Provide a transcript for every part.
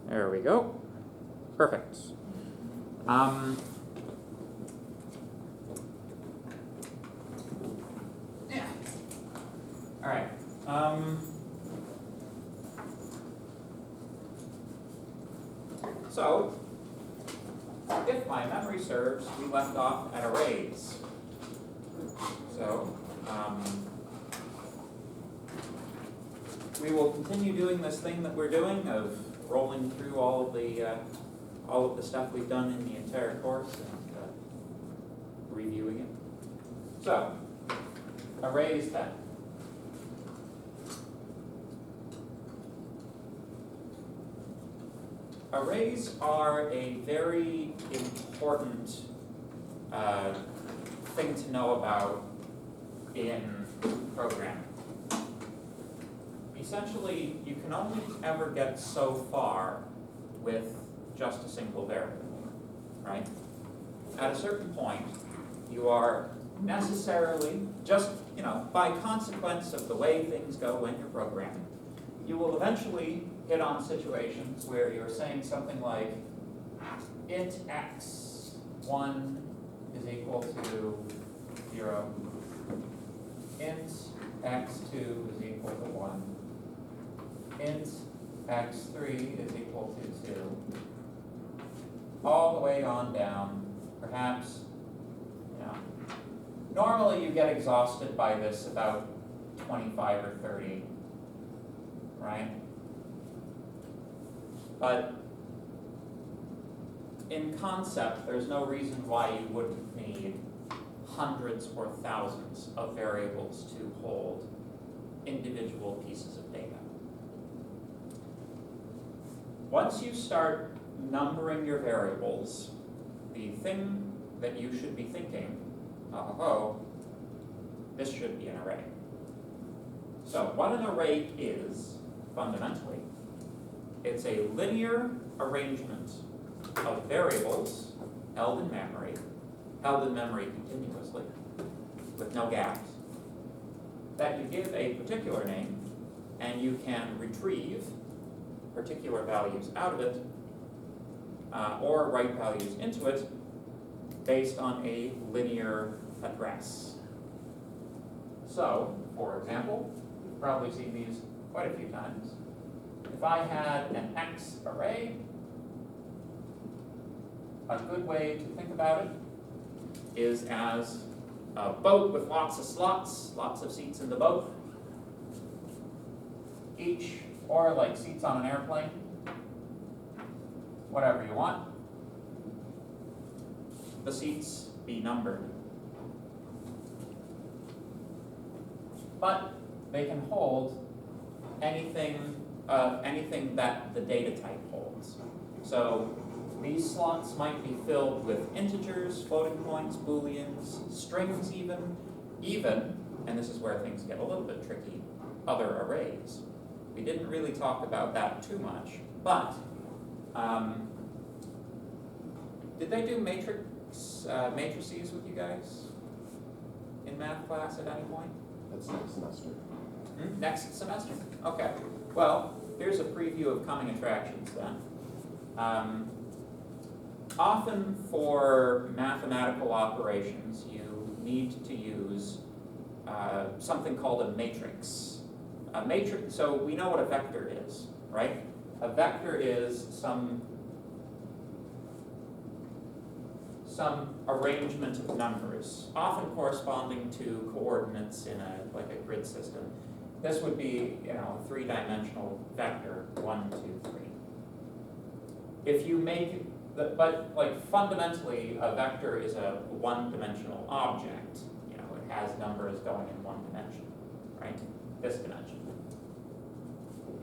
There we go. Perfect. Yeah. All right. So, if my memory serves, we left off at arrays. So, we will continue doing this thing that we're doing of rolling through all of the stuff we've done in the entire course and reviewing it. So, arrays then. Arrays are a very important thing to know about in programming. Essentially, you can only ever get so far with just a single variable, right? At a certain point, you are necessarily, just, by consequence of the way things go when you're programming, you will eventually hit on situations where you're saying something like int x1 is equal to 0, int x2 is equal to 1, int x3 is equal to 2, all the way on down. Perhaps, normally you get exhausted by this about 25 or 30, right? But in concept, there's no reason why you wouldn't need hundreds or thousands of variables to hold individual pieces of data. Once you start numbering your variables, the thing that you should be thinking, this should be an array. So what an array is, fundamentally, it's a linear arrangement of variables held in memory continuously, with no gaps, that you give a particular name, and you can retrieve particular values out of it, or write values into it, based on a linear address. So, for example, you've probably seen these quite a few times. If I had an X array, a good way to think about it is as a boat with lots of slots, lots of seats in the boat. Each, or like seats on an airplane, whatever you want. The seats be numbered. But they can hold anything that the data type holds. So these slots might be filled with integers, floating points, booleans, strings even, and this is where things get a little bit tricky, other arrays. We didn't really talk about that too much, but did they do matrices with you guys in math class at any point? That's next semester. Next semester? Okay. Well, here's a preview of coming attractions then. Often for mathematical operations, you need to use something called a matrix. A matrix, so we know what a vector is, right? A vector is some arrangement of numbers, often corresponding to coordinates in a grid system. This would be, a three-dimensional vector, 1, 2, 3. If you make but fundamentally, a vector is a one-dimensional object. It has numbers going in one dimension, right? This dimension.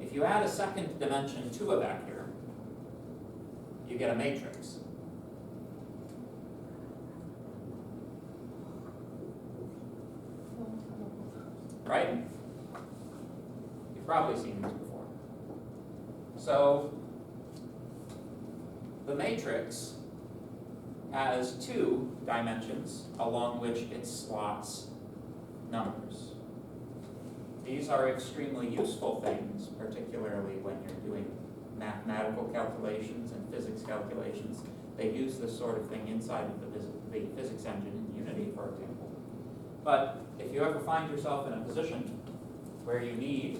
If you add a second dimension to a vector, you get a matrix. Right? You've probably seen this before. So, the matrix has two dimensions along which it slots numbers. These are extremely useful things, particularly when you're doing mathematical calculations and physics calculations. They use this sort of thing inside of the physics engine in Unity, for example. But if you ever find yourself in a position where you need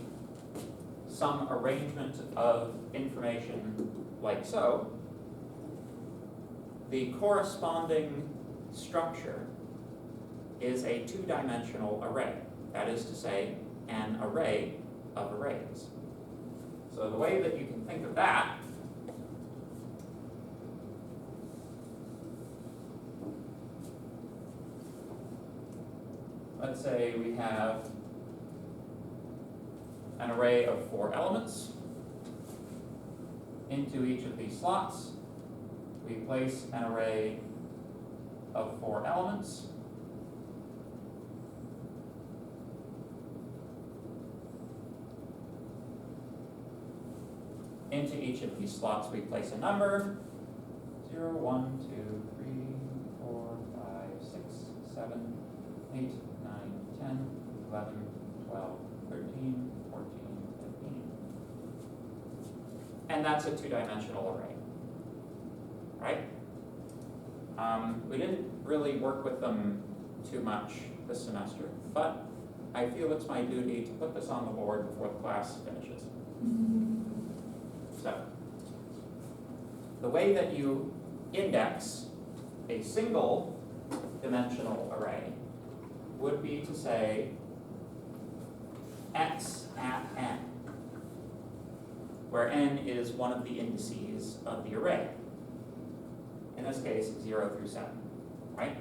some arrangement of information like so, the corresponding structure is a two-dimensional array. That is to say, an array of arrays. So the way that you can think of that let's say we have an array of 4 elements. Into each of these slots, we place an array of 4 elements. Into each of these slots, we place a number. 0, 1, 2, 3, 4, 5, 6, 7, 8, 9, 10, 11, 12, 13, 14, 15. And that's a two-dimensional array, right? We didn't really work with them too much this semester, but I feel it's my duty to put this on the board before the class finishes. So, the way that you index a single dimensional array would be to say x at n, where n is one of the indices of the array. In this case, 0 through 7, right?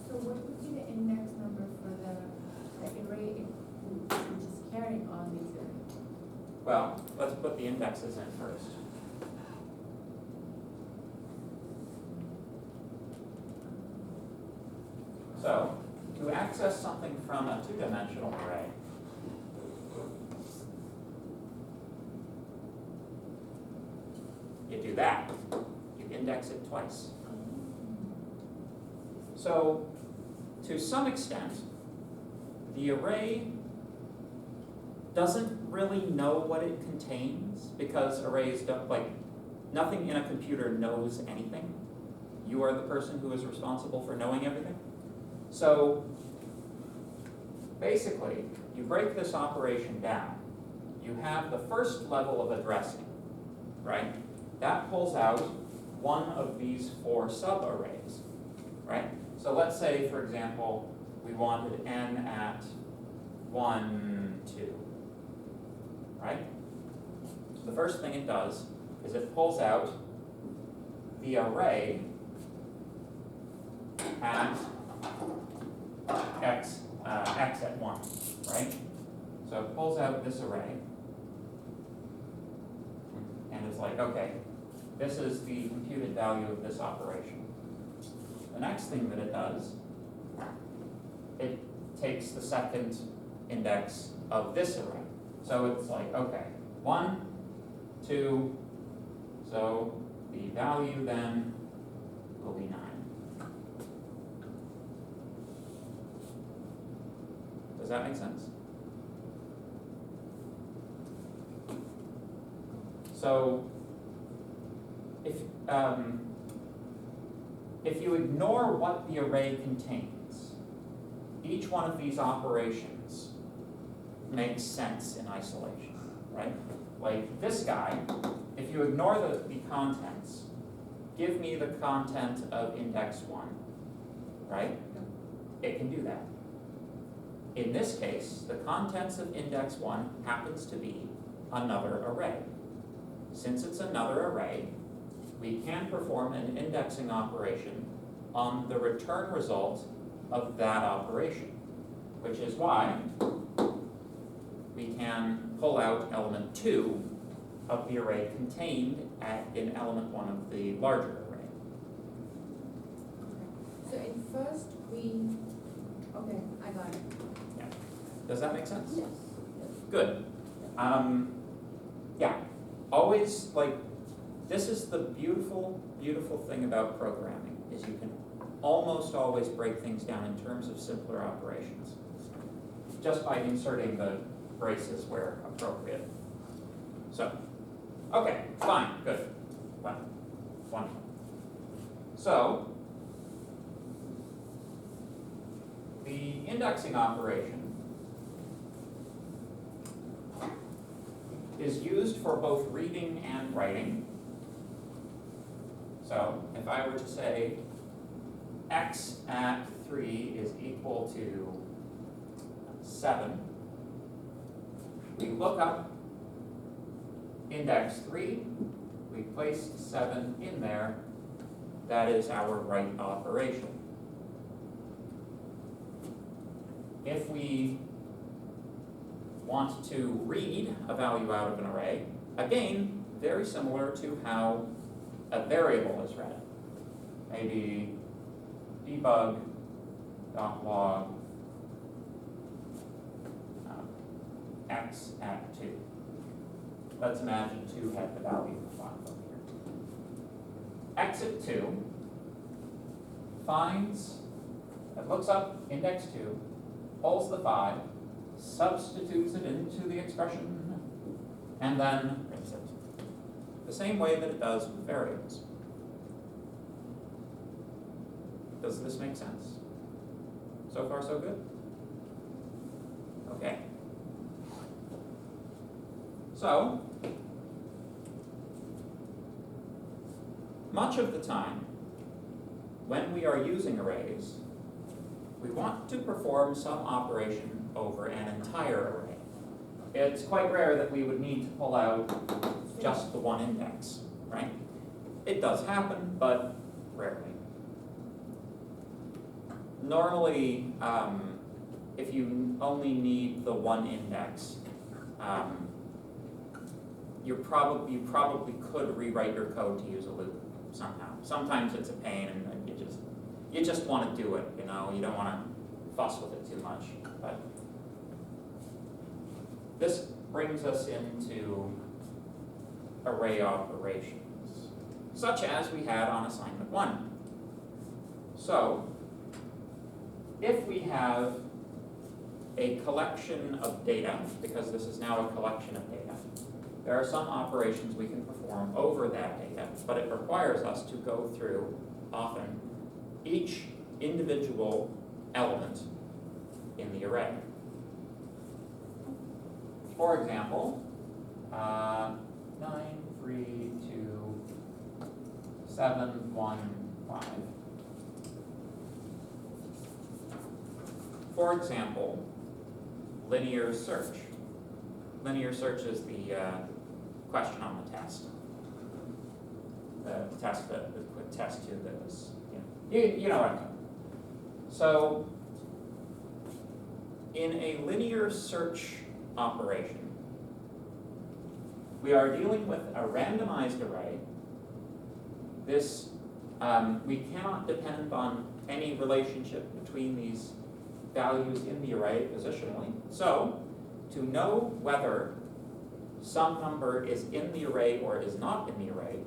So what would be the index number for the array which is carrying all these arrays? Well, let's put the indexes in first. So, to access something from a two-dimensional array, you do that. You index it twice. So, to some extent, the array doesn't really know what it contains because arrays don't, like, nothing in a computer knows anything. You are the person who is responsible for knowing everything. So, basically, you break this operation down. You have the first level of addressing, right? That pulls out one of these 4 subarrays, right? So let's say, for example, we wanted n at 1, 2, right? So the first thing it does is it pulls out the array at x at 1, right? So it pulls out this array, and it's like, okay, this is the computed value of this operation. The next thing that it does, it takes the second index of this array. So it's like, okay, 1, 2, so the value then will be 9. Does that make sense? So, if you ignore what the array contains, each one of these operations makes sense in isolation, right? Like this guy, if you ignore the contents, give me the content of index 1, right? It can do that. In this case, the contents of index 1 happens to be another array. Since it's another array, we can perform an indexing operation on the return result of that operation, which is why we can pull out element 2 of the array contained in element 1 of the larger array. So in first okay, I got it. Yeah. Does that make sense? Yes. Good. Yeah, always, like, this is the beautiful, beautiful thing about programming, is you can almost always break things down in terms of simpler operations, just by inserting the braces where appropriate. So, okay, fine, good, well, wonderful. So, the indexing operation is used for both reading and writing. So, if I were to say x at 3 is equal to 7, we look up index 3, we place 7 in there, that is our write operation. If we want to read a value out of an array, again, very similar to how a variable is read. Maybe debug.log x at 2. Let's imagine 2 had the value of 5 over here. X at 2 finds, it looks up index 2, pulls the 5, substitutes it into the expression, and then prints it. The same way that it does with variables. Does this make sense? So far, so good? Okay. So, much of the time, when we are using arrays, we want to perform some operation over an entire array. It's quite rare that we would need to pull out just the one index, right? It does happen, but rarely. Normally, if you only need the one index, you probably could rewrite your code to use a loop somehow. Sometimes it's a pain, and you just want to do it. You know, you don't want to fuss with it too much. But this brings us into array operations, such as we had on assignment 1. So, if we have a collection of data, because this is now a collection of data, there are some operations we can perform over that data, but it requires us to go through, often, each individual element in the array. For example, 9, 3, 2, 7, 1, 5. For example, linear search. Linear search is the question on the test. The test, the quick test tube that was, you know what I mean. So, in a linear search operation, we are dealing with a randomized array. This, we cannot depend on any relationship between these values in the array positionally. So, to know whether some number is in the array or is not in the array,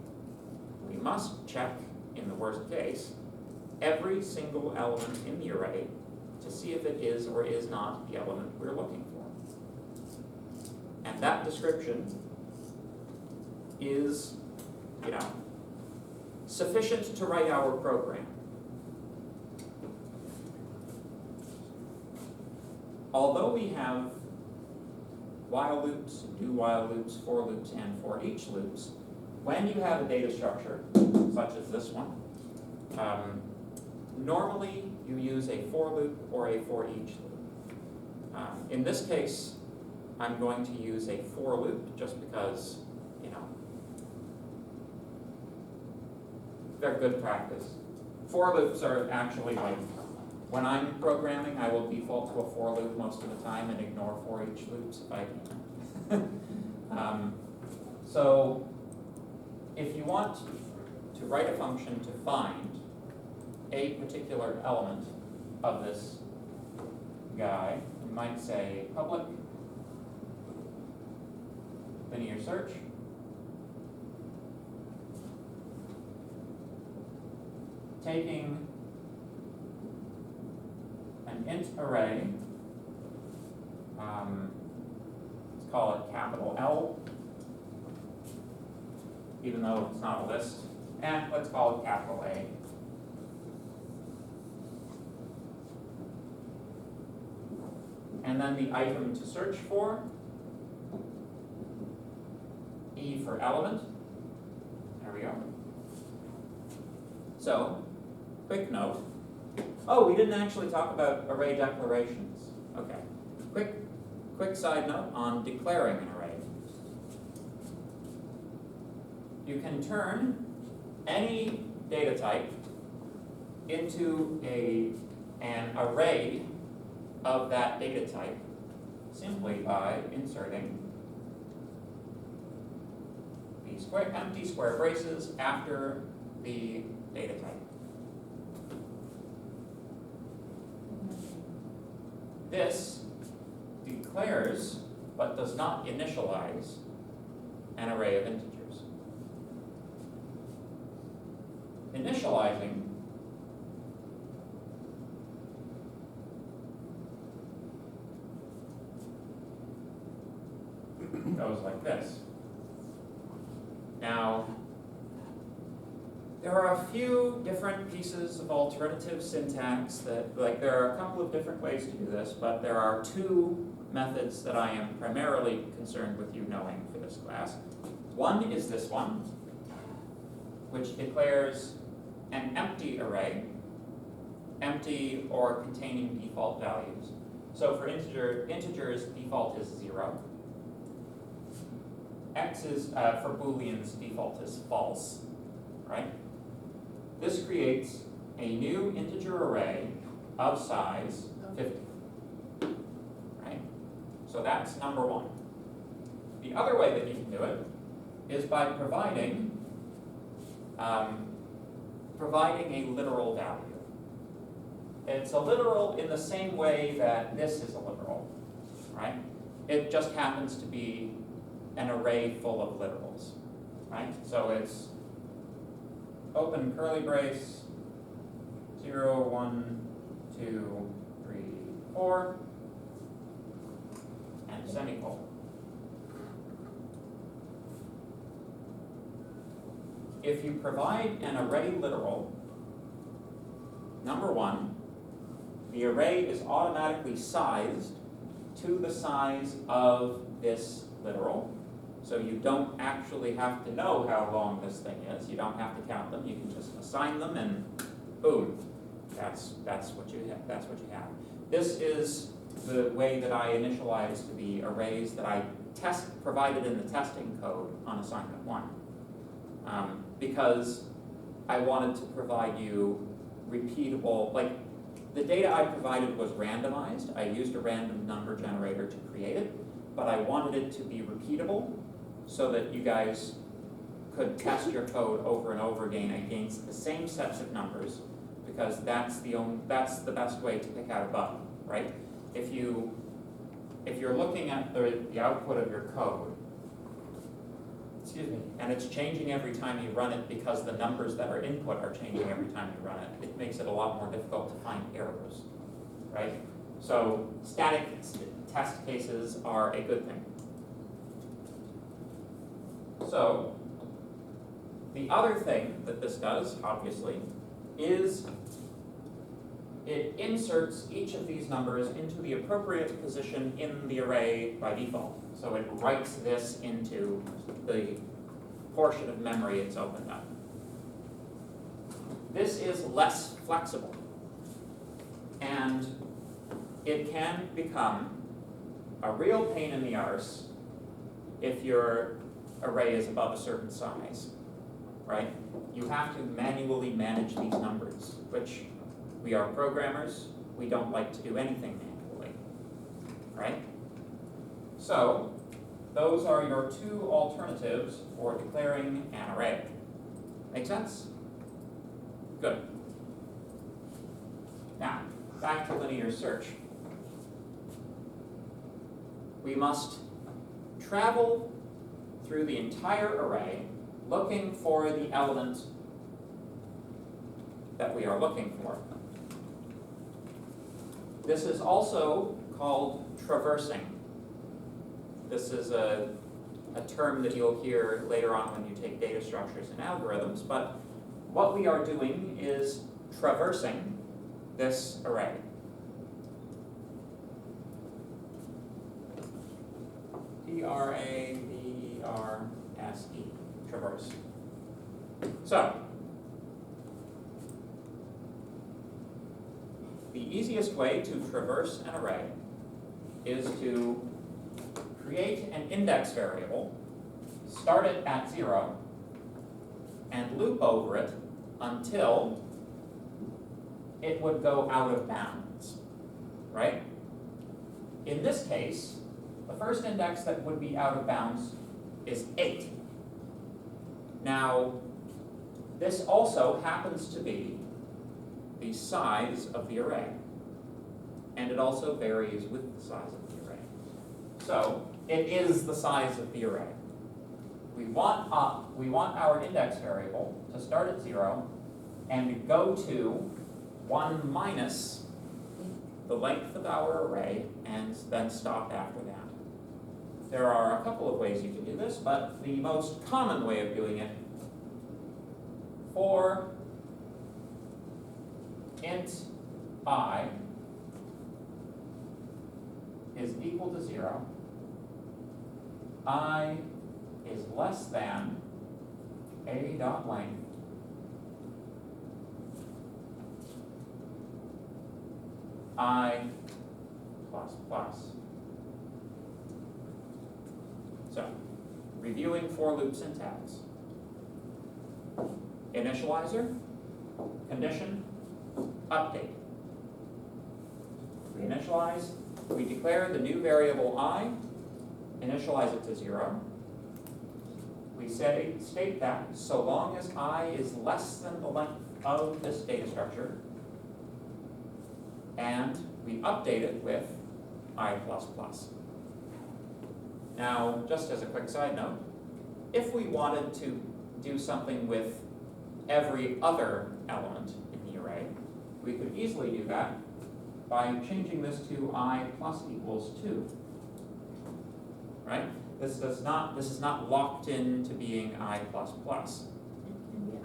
we must check, in the worst case, every single element in the array to see if it is or is not the element we're looking for. And that description is, sufficient to write our program. Although we have while loops, do while loops, for loops, and for each loops, when you have a data structure, such as this one, normally you use a for loop or a for each loop. In this case, I'm going to use a for loop just because, they're good practice. For loops are actually like, when I'm programming, I will default to a for loop most of the time and ignore for each loops if I can. So if you want to write a function to find a particular element of this guy, you might say public linear search. Taking an int array, let's call it capital L, even though it's not a list, and let's call it capital A. And then the item to search for, E for element. There we go. So, quick note. Oh, we didn't actually talk about array declarations. Okay. Quick side note on declaring an array. You can turn any data type into an array of that data type simply by inserting the empty square braces after the data type. This declares but does not initialize an array of integers. Initializing goes like this. Now, there are a few different pieces of alternative syntax that, there are a couple of different ways to do this, but there are two methods that I am primarily concerned with you knowing for this class. One is this one, which declares an empty array, empty or containing default values. So for integers, default is 0. X is, for booleans, default is false, right? This creates a new integer array of size 50, right? So that's number one. The other way that you can do it is by providing a literal value. It's a literal in the same way that this is a literal, right? It just happens to be an array full of literals, right? So it's open curly brace, 0, 1, 2, 3, 4, and semicolon. If you provide an array literal, number one, the array is automatically sized to the size of this literal. So you don't actually have to know how long this thing is. You don't have to count them. You can just assign them, and boom, that's what you have. That's what you have. This is the way that I initialized the arrays that I provided in the testing code on assignment 1, because I wanted to provide you repeatable. The data I provided was randomized. I used a random number generator to create it, but I wanted it to be repeatable, so that you guys could test your code over and over again against the same sets of numbers, because that's the best way to pick out a bug, right? If you're looking at the output of your code, and it's changing every time you run it because the numbers that are input are changing every time you run it, it makes it a lot more difficult to find errors, right? So static test cases are a good thing. So, the other thing that this does, obviously, is it inserts each of these numbers into the appropriate position in the array by default. So it writes this into the portion of memory it's opened up. This is less flexible, and it can become a real pain in the arse if your array is above a certain size, right? You have to manually manage these numbers, which we are programmers, we don't like to do anything manually, right? So, those are your two alternatives for declaring an array. Make sense? Good. Now, back to linear search. We must travel through the entire array looking for the element that we are looking for. This is also called traversing. This is a a term that you'll hear later on when you take data structures and algorithms, but what we are doing is traversing this array. T-R-A-V-E-R-S-E, traverse. So, the easiest way to traverse an array is to create an index variable, start it at 0, and loop over it until it would go out of bounds, right? In this case, the first index that would be out of bounds is 8. Now, this also happens to be the size of the array, and it also varies with the size of the array. So, it is the size of the array. We want our index variable to start at 0 and go to 1 minus the length of our array and then stop after that. There are a couple of ways you can do this, but the most common way of doing it, for int I is equal to 0, I is less than a dot length I plus plus. So, reviewing for loop syntax. Initializer, condition, update. We initialize, we declare the new variable I, initialize it to 0. We state that so long as I is less than the length of this data structure, and we update it with I++. Now, just as a quick side note, if we wanted to do something with every other element in the array, we could easily do that by changing this to I plus equals 2. Right? This is not locked into being I++. It can be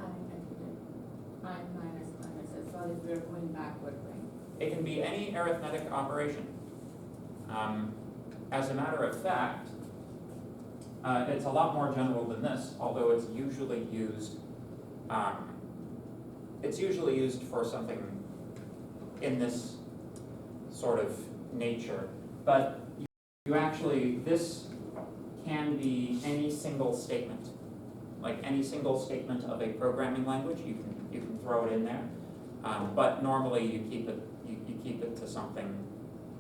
I minus minus as well if we're going backward, right? It can be any arithmetic operation. As a matter of fact, it's a lot more general than this, although it's usually used for something in this sort of nature. But you actually, this can be any single statement. Like any single statement of a programming language, you can throw it in there. But normally you keep it to something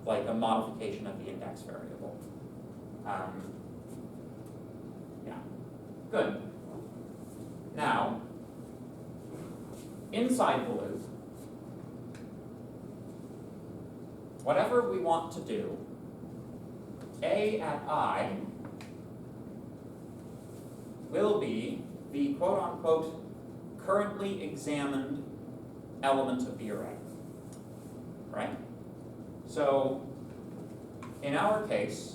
like a modification of the index variable. Yeah, good. Now, inside the loop, whatever we want to do, A at I will be the quote-unquote currently examined element of the array, right? So, in our case,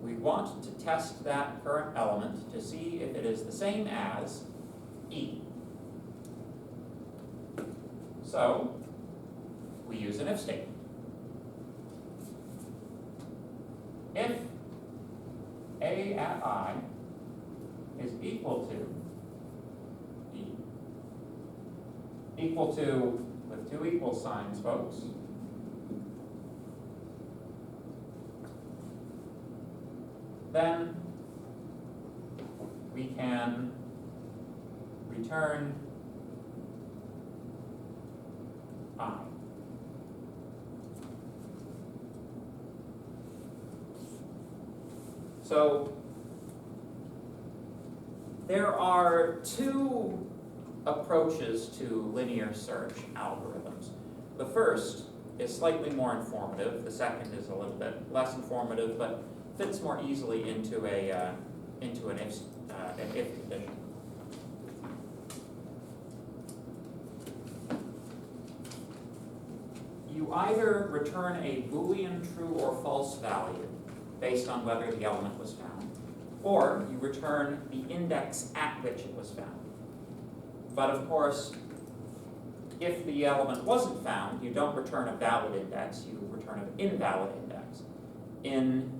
we want to test that current element to see if it is the same as E. So, we use an if statement. If A at I is equal to E, equal to, with two equal signs, folks, then we can return I. So there are two approaches to linear search algorithms. The first is slightly more informative. The second is a little bit less informative, but fits more easily into an if condition. You either return a Boolean true or false value based on whether the element was found, or you return the index at which it was found. But of course, if the element wasn't found, you don't return a valid index, you return an invalid index. In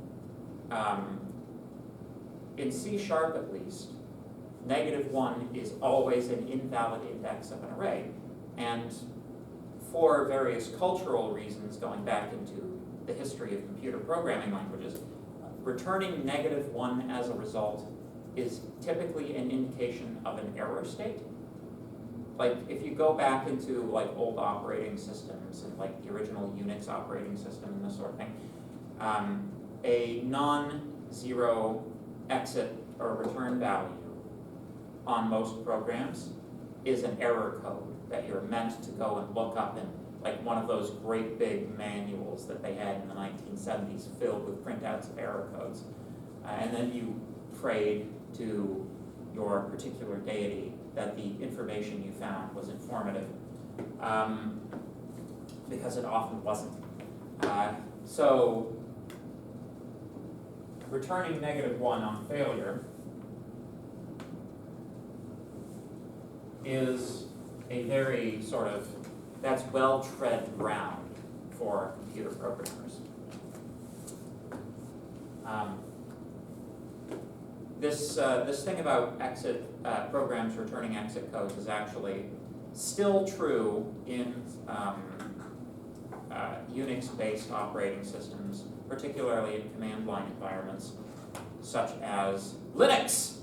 C# at least, -1 is always an invalid index of an array. And for various cultural reasons, going back into the history of computer programming languages, returning -1 as a result is typically an indication of an error state. Like if you go back into like old operating systems and like the original Unix operating system and this sort of thing, a non-zero exit or return value on most programs is an error code that you're meant to go and look up in like one of those great big manuals that they had in the 1970s filled with printouts of error codes. And then you prayed to your particular deity that the information you found was informative, because it often wasn't. So returning -1 on failure is a very sort of, that's well-tread ground for computer programmers. This thing about exit programs returning exit codes is actually still true in Unix-based operating systems, particularly in command line environments, such as Linux,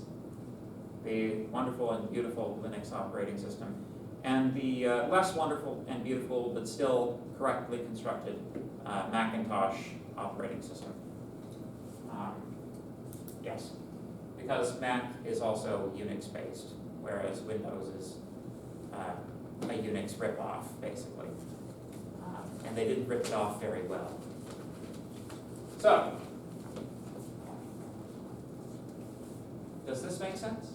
the wonderful and beautiful Linux operating system, and the less wonderful and beautiful but still correctly constructed Macintosh operating system. Yes, because Mac is also Unix-based, whereas Windows is a Unix ripoff, basically. And they didn't rip it off very well. So, does this make sense?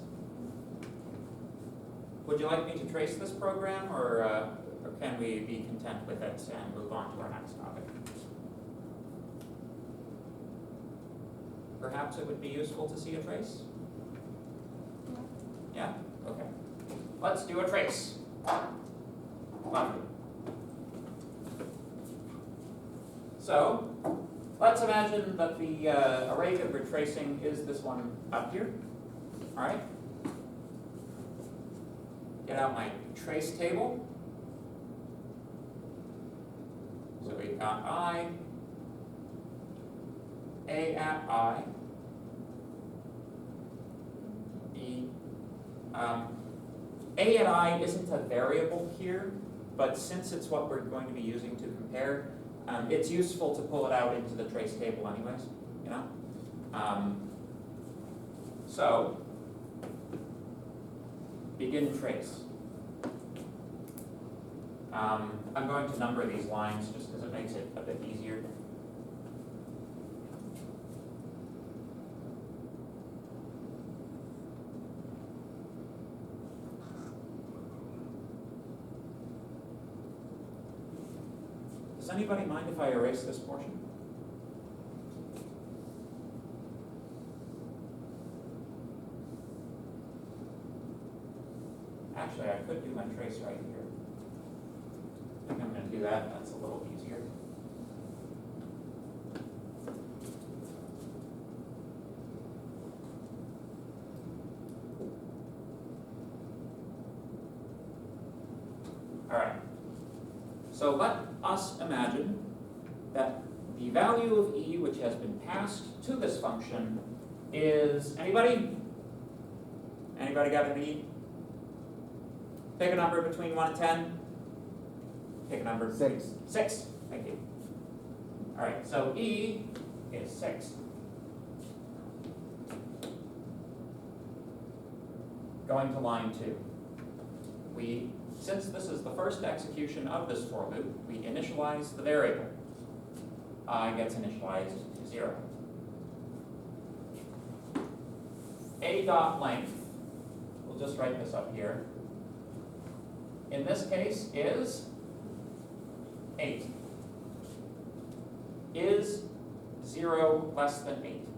Would you like me to trace this program, or can we be content with it and move on to our next topic? Perhaps it would be useful to see a trace? Yeah? Okay. Let's do a trace. Lovely. So, let's imagine that the array that we're tracing is this one up here. All right? Get out my trace table. So we've got I, A at I, B. A at I isn't a variable here, but since it's what we're going to be using to compare, it's useful to pull it out into the trace table anyways, you know? So, begin trace. I'm going to number these lines just because it makes it a bit easier. Does anybody mind if I erase this portion? Actually, I could do my trace right here. I think I'm going to do that. That's a little easier. All right. So let us imagine that the value of E, which has been passed to this function, is anybody? Anybody got an E? Pick a number between 1 and 10. Pick a number. 6. 6. Thank you. All right, so E is 6. Going to line 2. Since this is the first execution of this for loop, we initialize the variable. I gets initialized to 0. A dot length, we'll just write this up here, in this case is 8. Is 0 less than 8?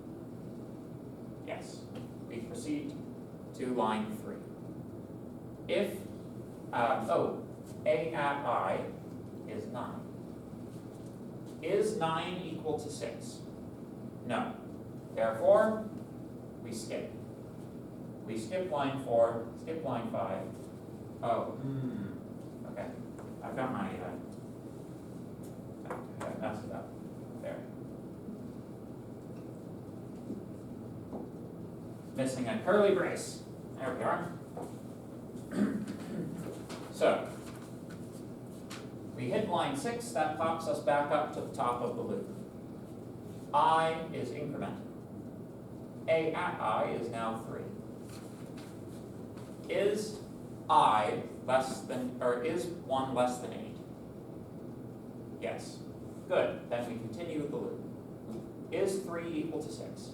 Yes. Yes. We proceed to line 3. If, A at I is 9. Is 9 equal to 6? No. Therefore, we skip. We skip line 4, skip line 5. Oh, okay. I've got my, I messed it up. There. Missing a curly brace. There we are. So, we hit line 6, that pops us back up to the top of the loop. I is incremented. A at I is now 3. Is I less than, or is 1 less than 8? Yes. Good, then we continue the loop. Is 3 equal to 6?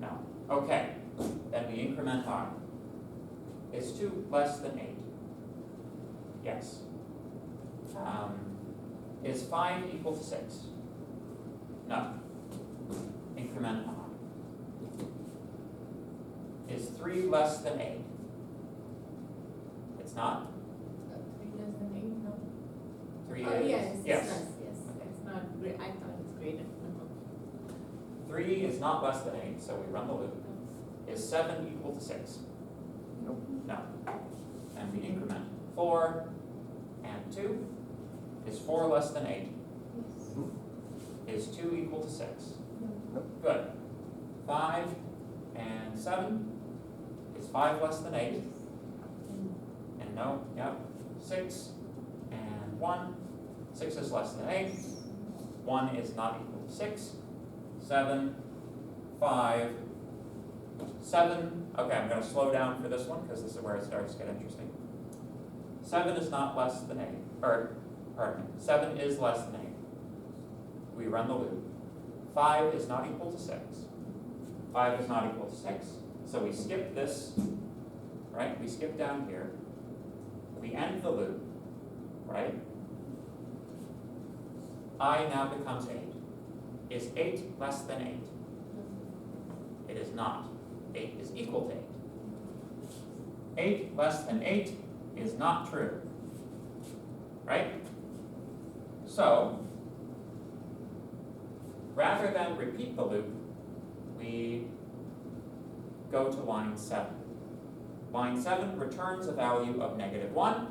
No. Okay, then we increment I. Is 2 less than 8? Yes. Is 5 equal to 6? No. Increment I. Is 3 less than 8? It's not? 3 less than 8, no? 3 Oh, is? yes, it's Yes. less, yes, it's not great, I thought it's greater. 3 is not less than 8, so we run the loop. Is 7 equal to 6? Nope. No. And we increment 4 and 2. Is 4 less than 8? Yes. Is 2 equal to 6? No. Good. 5 and 7. Is 5 less than 8? And no, yep. 6 and 1. 6 is less than 8. 1 is not equal to 6. 7, 5, 7. Okay, I'm going to slow down for this one because this is where it starts to get interesting. 7 is not less than 8. Or, pardon me. 7 is less than 8. We run the loop. 5 is not equal to 6. 5 is not equal to 6. So we skip this, right? We skip down here. We end the loop, right? I now becomes 8. Is 8 less than 8? It is not. 8 is equal to 8. 8 less than 8 is not true, right? So, rather than repeat the loop, we go to line 7. Line 7 returns a value of -1,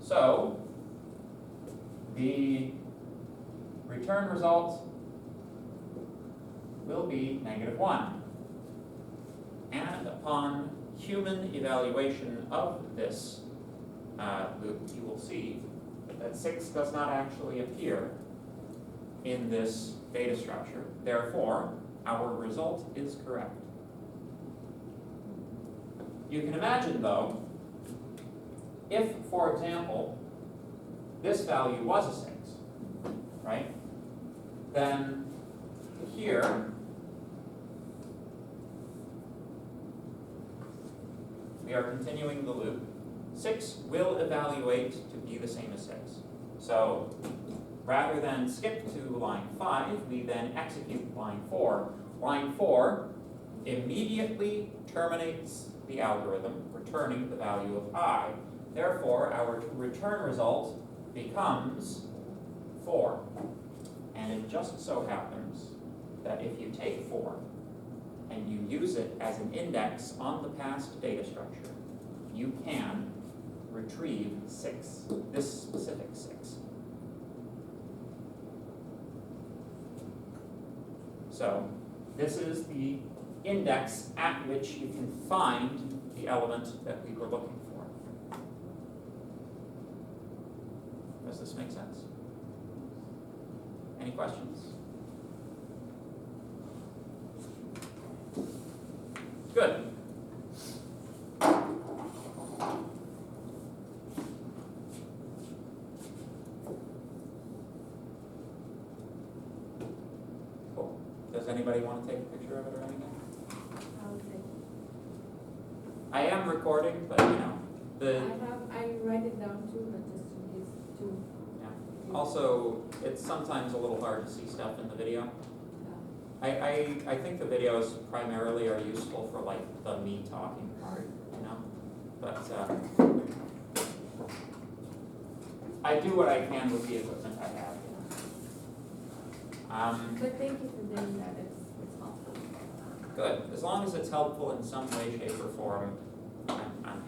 so the return result will be -1. And upon human evaluation of this loop, you will see that 6 does not actually appear in this data structure. Therefore, our result is correct. You can imagine, though, if, for example, this value was a 6, right? Then here, we are continuing the loop. 6 will evaluate to be the same as 6. So rather than skip to line 5, we then execute line 4. Line 4 immediately terminates the algorithm, returning the value of I. Therefore, our return result becomes 4. And it just so happens that if you take 4 and you use it as an index on the past data structure, you can retrieve 6, this specific 6. So this is the index at which you can find the element that we were looking for. Does this make sense? Any questions? Good. Cool. Does anybody want to take a picture of it or anything? I'll take it. I am recording, but I write it down too, but just in case too. yeah. Also, it's sometimes a little hard to see stuff in the video. I think the videos primarily are useful for like the me talking part, you know? But, I do what I can with the equipment I have, you know? But thank you for doing that, it's helpful. Good, as long as it's helpful in some way, shape, or form, I'm happy.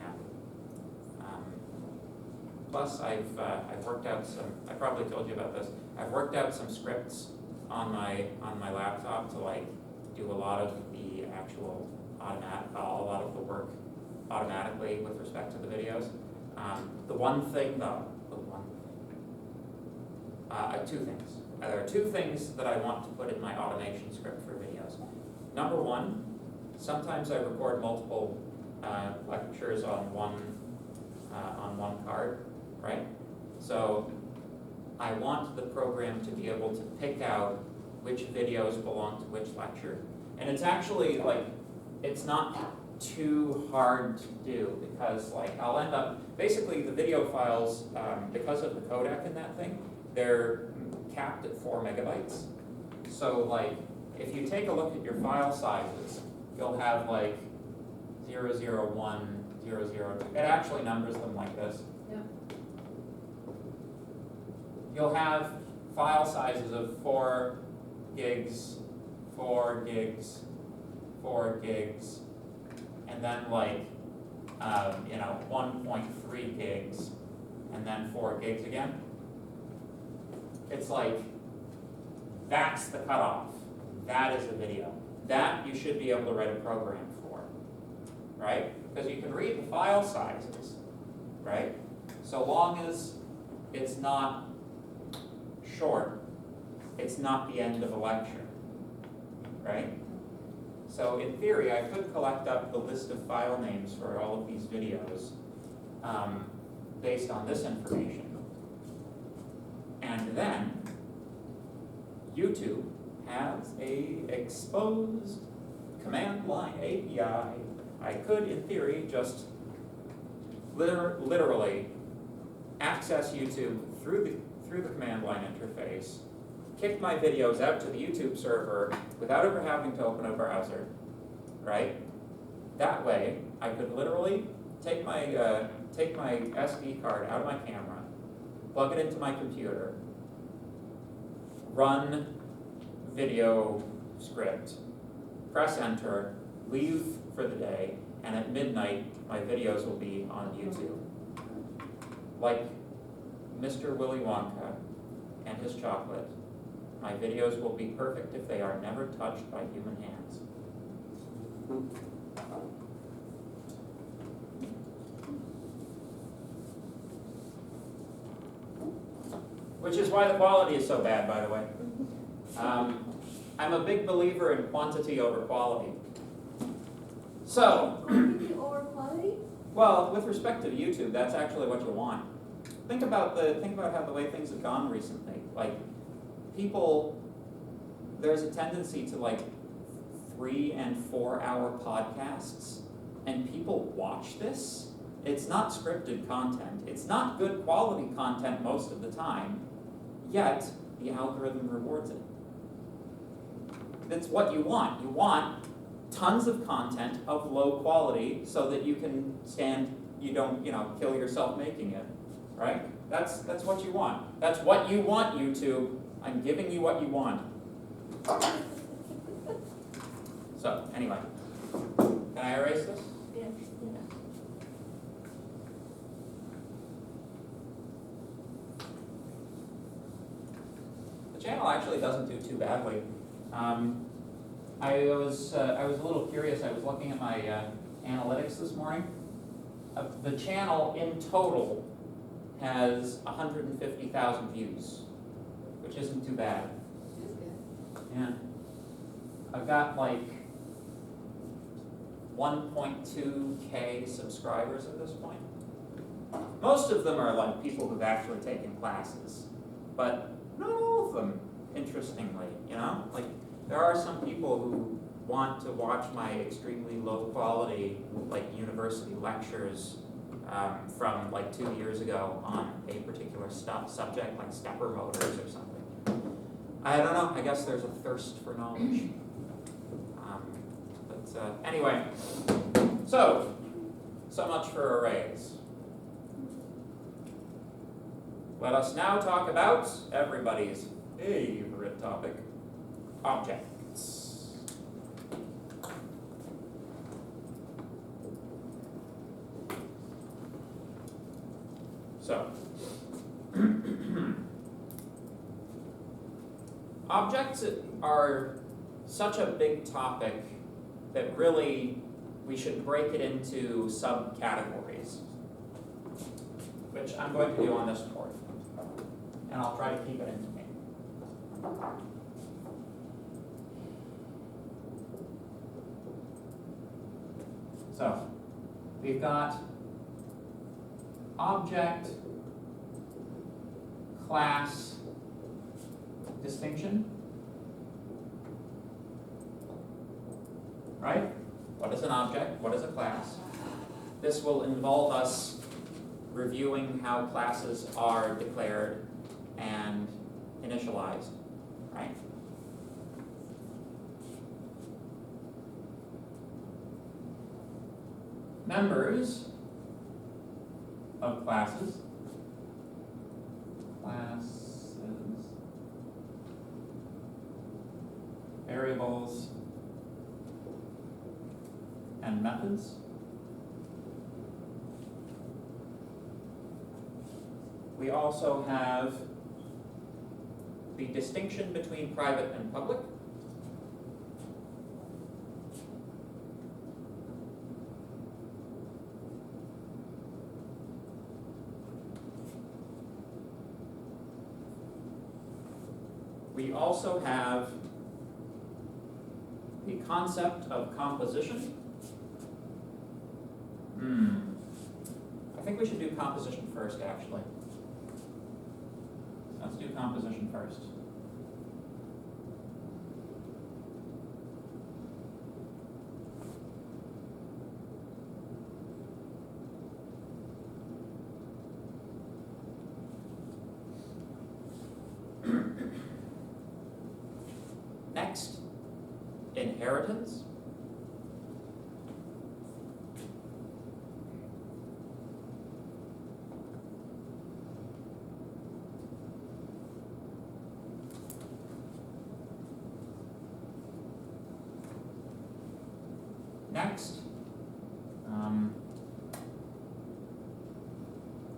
Plus, I've worked out some, I probably told you about this, I've worked out some scripts on my laptop to like do a lot of the actual a lot of the work automatically with respect to the videos. The one thing though, two things. There are two things that I want to put in my automation script for videos. Number one, sometimes I record multiple lectures on one card, right? So I want the program to be able to pick out which videos belong to which lecture. And it's actually like, it's not too hard to do because like I'll end up, basically the video files, because of the codec in that thing, they're capped at 4 megabytes. So like, if you take a look at your file sizes, you'll have like 001, 002. It actually numbers them like this. Yeah. You'll have file sizes of 4 gigs, 4 gigs, 4 gigs, and then like, 1.3 gigs, and then 4 gigs again. It's like, that's the cutoff. That is a video. That you should be able to write a program for, right? Because you can read the file sizes, right? So long as it's not short, it's not the end of a lecture, right? So in theory, I could collect up the list of file names for all of these videos based on this information. And then YouTube has a exposed command line API. I could, in theory, just literally access YouTube through the command line interface, kick my videos out to the YouTube server without ever having to open a browser, right? That way, I could literally take my SD card out of my camera, plug it into my computer, run video script, press enter, leave for the day, and at midnight, my videos will be on YouTube. Like Mr. Willy Wonka and his chocolate, my videos will be perfect if they are never touched by human hands. Which is why the quality is so bad, by the way. I'm a big believer in quantity over quality. So, Quantity over quality? well, with respect to YouTube, that's actually what you want. Think about how the way things have gone recently. Like, people, there's a tendency to like 3 and 4 hour podcasts, and people watch this. It's not scripted content. It's not good quality content most of the time, yet the algorithm rewards it. That's what you want. You want tons of content of low quality so that you don't, kill yourself making it, right? That's what you want. That's what you want, YouTube. I'm giving you what you want. So, anyway, can I erase this? Yes. The channel actually doesn't do too badly. I was a little curious. I was looking at my analytics this morning. The channel in total has 150,000 views, which isn't too bad. That's good. Yeah. I've got like 1.2K subscribers at this point. Most of them are like people who've actually taken classes, but not all of them, interestingly, Like, there are some people who want to watch my extremely low quality, like, university lectures from like 2 years ago on a particular subject, like stepper motors or something. I don't know, I guess there's a thirst for knowledge. Anyway, so much for arrays. Let us now talk about everybody's favorite topic, objects. So, objects are such a big topic that really we should break it into subcategories, which I'm going to do on this board. And I'll try to keep it intimate. So, we've got object, class, distinction. Right? What is an object? What is a class? This will involve us reviewing how classes are declared and initialized, right? Members of classes. Variables and methods. We also have the distinction between private and public. We also have the concept of composition. I think we should do composition first, actually. Let's do composition first. Next, inheritance. Next,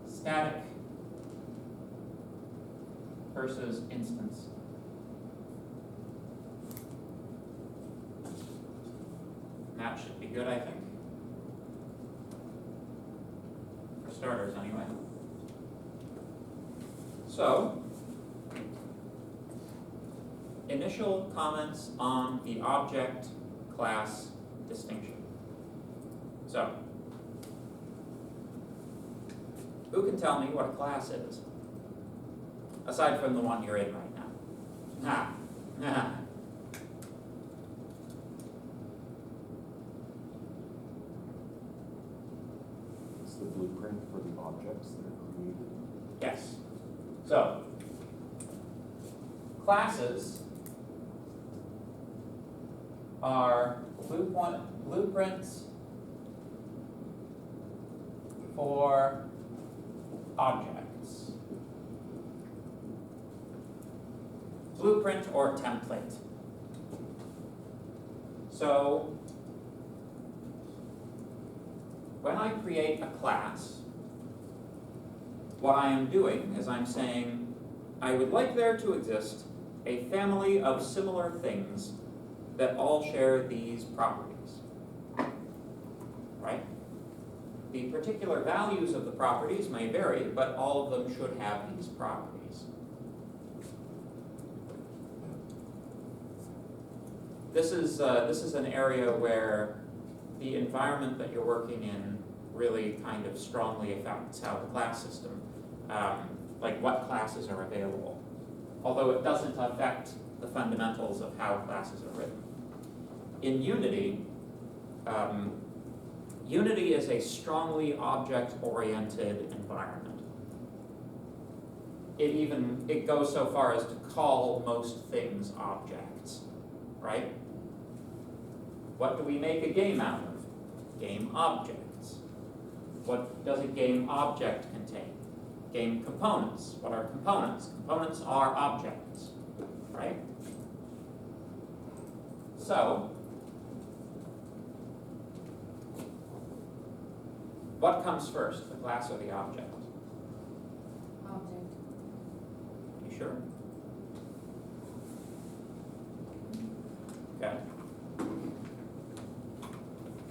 static versus instance. That should be good, I think. For starters, anyway. So, initial comments on the object class distinction. So, who can tell me what a class is? Aside from the one you're in right now. It's the blueprint for the objects that are created. Yes. So, classes are blueprints for objects. Blueprint or template. So, when I create a class, what I am doing is I'm saying, I would like there to exist a family of similar things that all share these properties, right? The particular values of the properties may vary, but all of them should have these properties. This is an area where the environment that you're working in really kind of strongly affects how the class system, like what classes are available. Although it doesn't affect the fundamentals of how classes are written. In Unity, Unity is a strongly object-oriented environment. It goes so far as to call most things objects, right? What do we make a game out of? Game objects. What does a game object contain? Game components. What are components? Components are objects, right? So, what comes first, the class or the object? Object. You sure? Okay.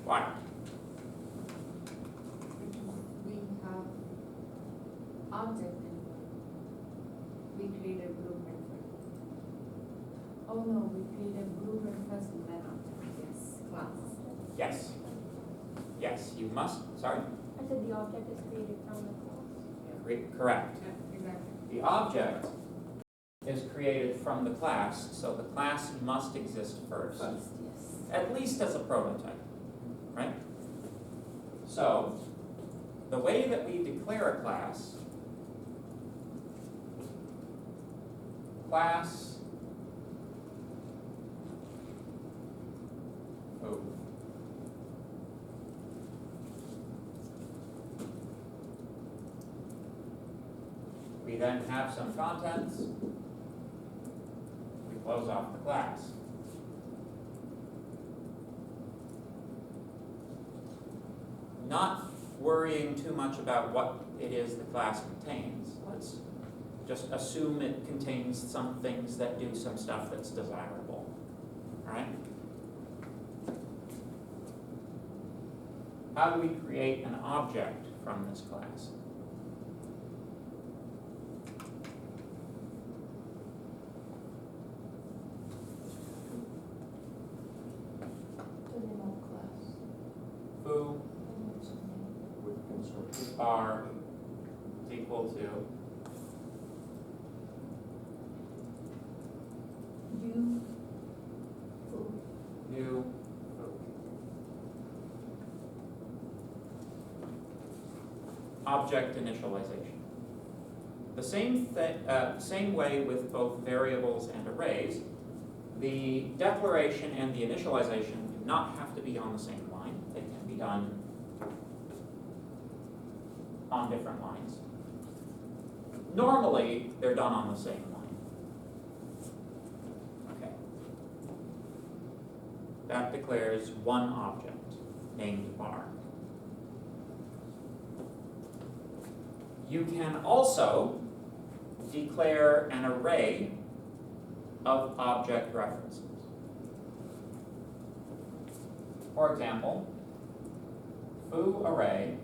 Why? We have object and we create a blueprint for it. Oh no, we create a blueprint first and then object, yes, class. Yes. Yes, you must, sorry? I said the object is created from the class. Correct. Yeah, exactly. The object is created from the class, so the class must exist first. First, yes. At least as a prototype, right? So, the way that we declare a class oh. We then have some contents. We close off the class. Not worrying too much about what it is the class contains. Let's just assume it contains some things that do some stuff that's desirable. All right? How do we create an object from this class? The name of class. Foo And what's the name? With constructor. bar is equal to You. Foo. new object initialization. The same way with both variables and arrays, the declaration and the initialization do not have to be on the same line. They can be done on different lines. Normally, they're done on the same line. Okay. That declares one object named bar. You can also declare an array of object references. For example, foo array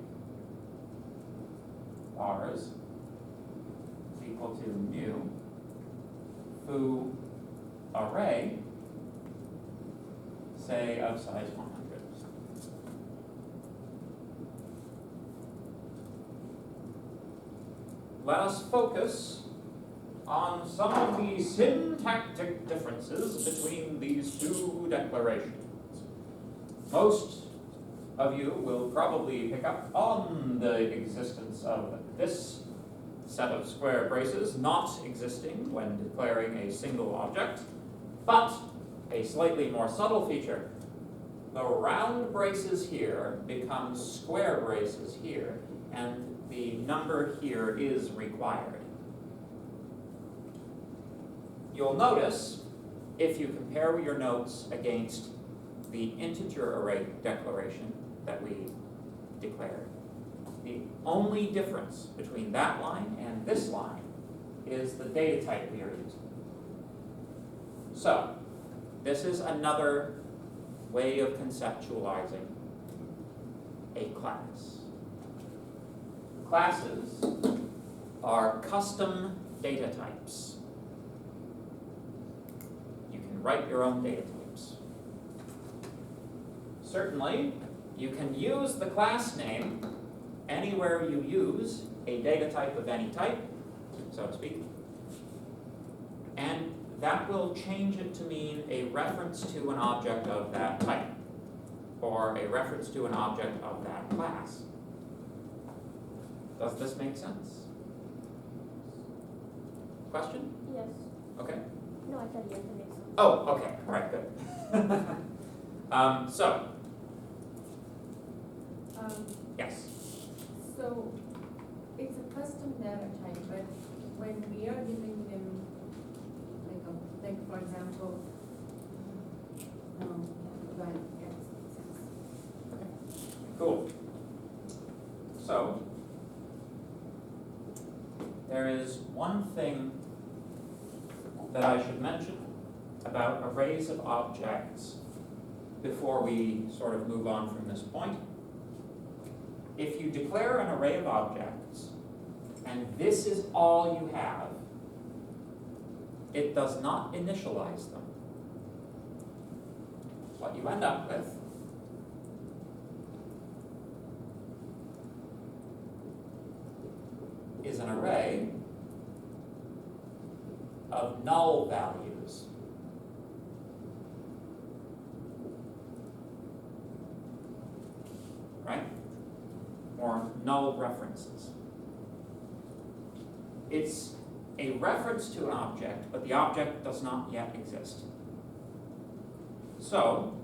bars is equal to new foo array, say of size 100. Let us focus on some of the syntactic differences between these two declarations. Most of you will probably pick up on the existence of this set of square braces not existing when declaring a single object, but a slightly more subtle feature. The round braces here become square braces here, and the number here is required. You'll notice, if you compare your notes against the integer array declaration that we declared, the only difference between that line and this line is the data type we are using. So, this is another way of conceptualizing a class. Classes are custom data types. You can write your own data types. Certainly, you can use the class name anywhere you use a data type of any type, so to speak, and that will change it to mean a reference to an object of that type, or a reference to an object of that class. Does this make sense? Question? Yes. Okay. No, I said yes, it makes sense. Oh, okay, all right, good. So, Um, yes, so it's a custom data type, but when we are giving them like for example, right, yes, makes sense. cool. So, there is one thing that I should mention about arrays of objects before we sort of move on from this point. If you declare an array of objects, and this is all you have, it does not initialize them. What you end up with is an array of null values. Right? Or null references. It's a reference to an object, but the object does not yet exist. So,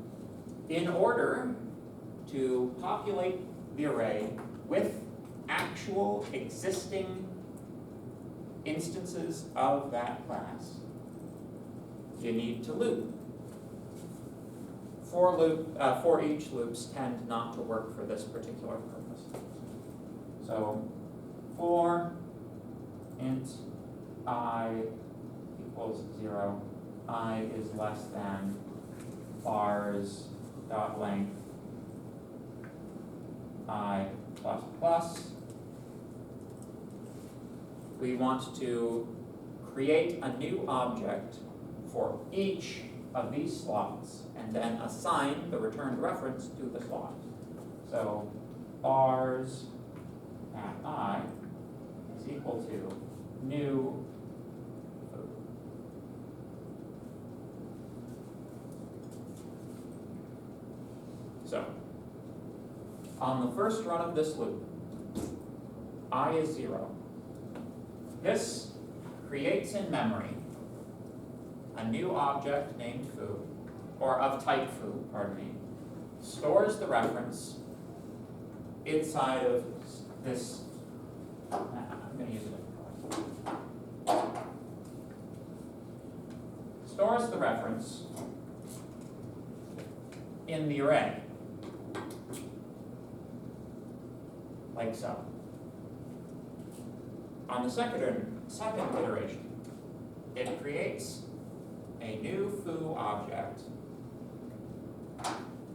in order to populate the array with actual existing instances of that class, you need to loop. For each loops tend not to work for this particular purpose. So, for int I equals 0, I is less than bars dot length I plus plus. We want to create a new object for each of these slots and then assign the returned reference to the slot. So bars at I is equal to new food. So on the first run of this loop, I is 0. This creates in memory a new object named foo, or of type foo, pardon me, stores the reference inside of this, I'm going to use a different color. Stores the reference in the array, like so. On the second iteration, it creates a new foo object,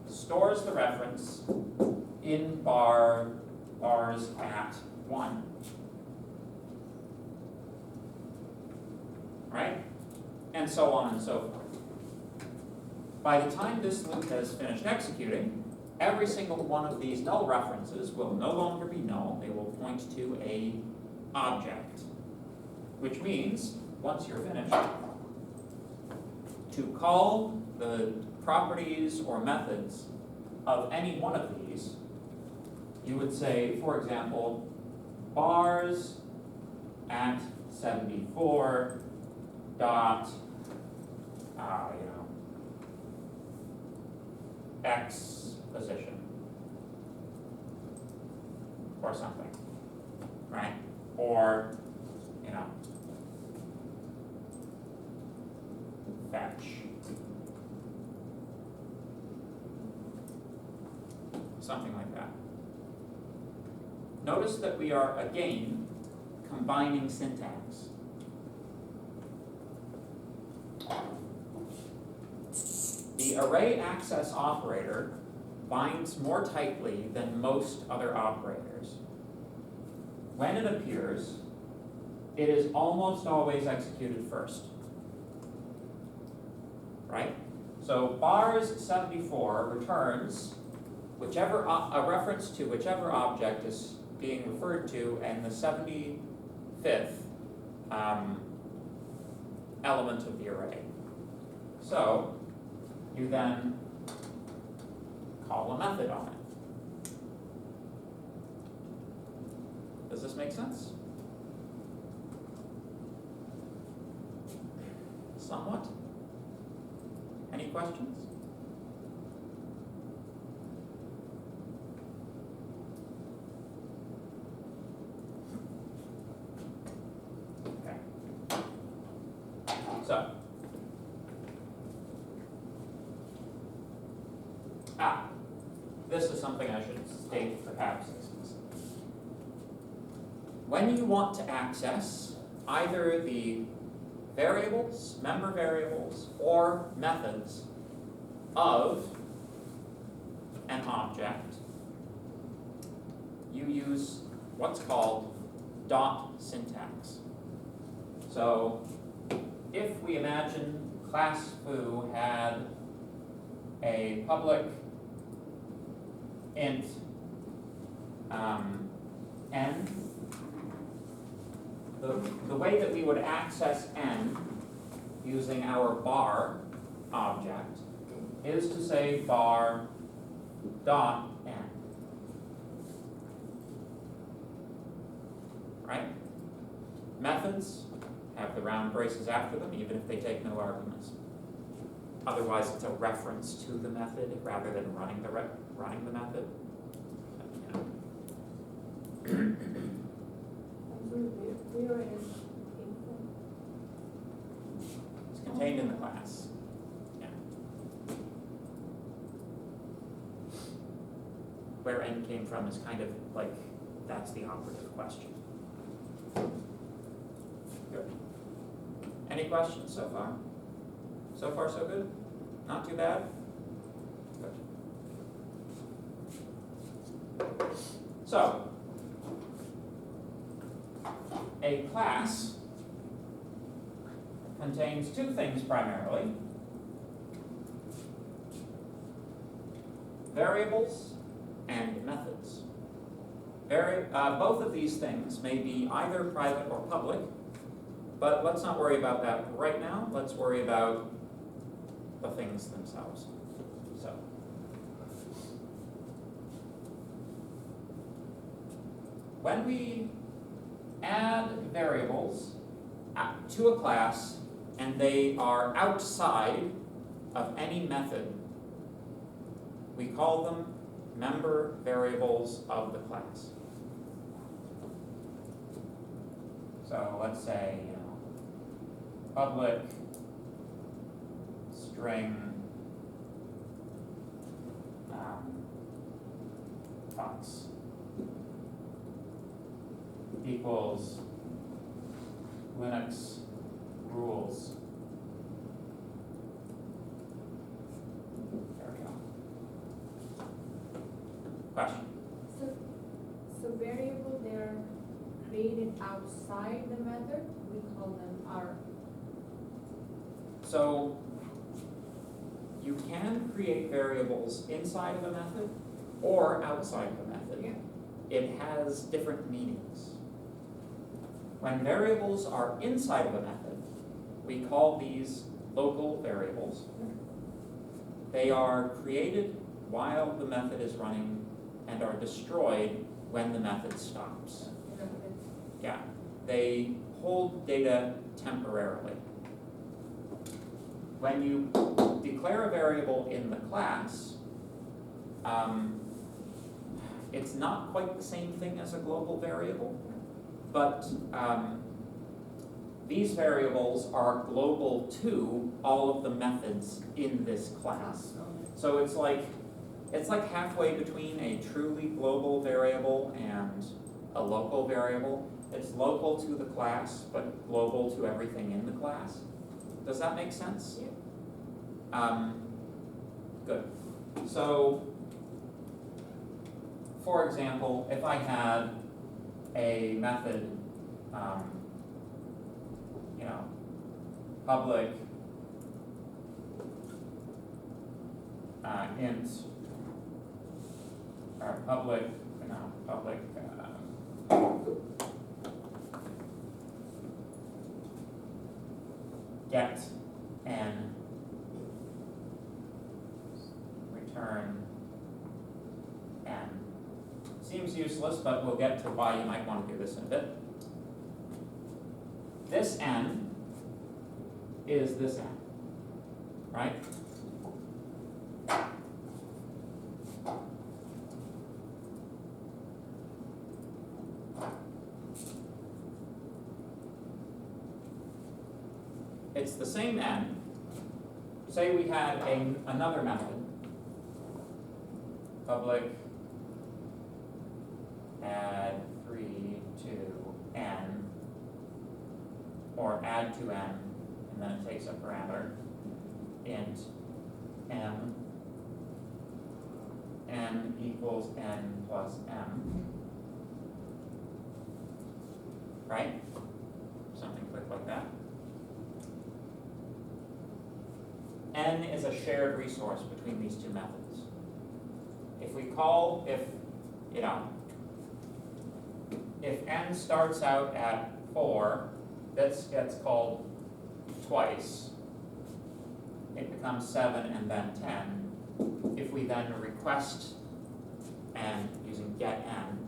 stores the reference in bars at 1. Right? And so on and so forth. By the time this loop has finished executing, every single one of these null references will no longer be null. They will point to a object, which means, once you're finished, to call the properties or methods of any one of these, you would say, for example, bars at 74 dot, X position, or something, right? Or, fetch. Something like that. Notice that we are, again, combining syntax. The array access operator binds more tightly than most other operators. When it appears, it is almost always executed first. Right? So bars 74 returns a reference to whichever object is being referred to and the 75th element of the array. So you then call a method on it. Does this make sense? Somewhat. Any questions? So. This is something I should state perhaps. When you want to access either the variables, member variables, or methods of an object, you use what's called dot syntax. So if we imagine class foo had a public int n, the way that we would access n using our bar object is to say bar dot n. Right? Methods have the round braces after them, even if they take no arguments. Otherwise, it's a reference to the method rather than running the method. Where is came from? It's contained in the class. Yeah. Where n came from is kind of like, that's the operative question. Good. Any questions so far? So far, so good? Not too bad? Good. So, a class contains two things primarily: variables and methods. Both of these things may be either private or public, but let's not worry about that right now. Let's worry about the things themselves. So, when we add variables to a class and they are outside of any method, we call them member variables of the class. So let's say, public string fox equals Linux rules. There we go. Question? So variable, they're created outside the method, we call them our. So you can create variables inside of a method or outside of a method. Yeah. It has different meanings. When variables are inside of a method, we call these local variables. They are created while the method is running and are destroyed when the method stops. Yeah, they hold data temporarily. When you declare a variable in the class, it's not quite the same thing as a global variable, but these variables are global to all of the methods in this class. So it's like halfway between a truly global variable and a local variable. It's local to the class, but global to everything in the class. Does that make sense? Yeah. Good. So, for example, if I had a method, public int, or public get n, return n. Seems useless, but we'll get to why you might want to do this in a bit. This n is this n, right? it's the same n. Say we had another method, public add 3 to n, or add to n, and then it takes a parameter, int m, n equals n plus m, right? Something quick like that. N is a shared resource between these two methods. If we call, if n starts out at 4, this gets called twice. It becomes 7 and then 10. If we then request n using getN,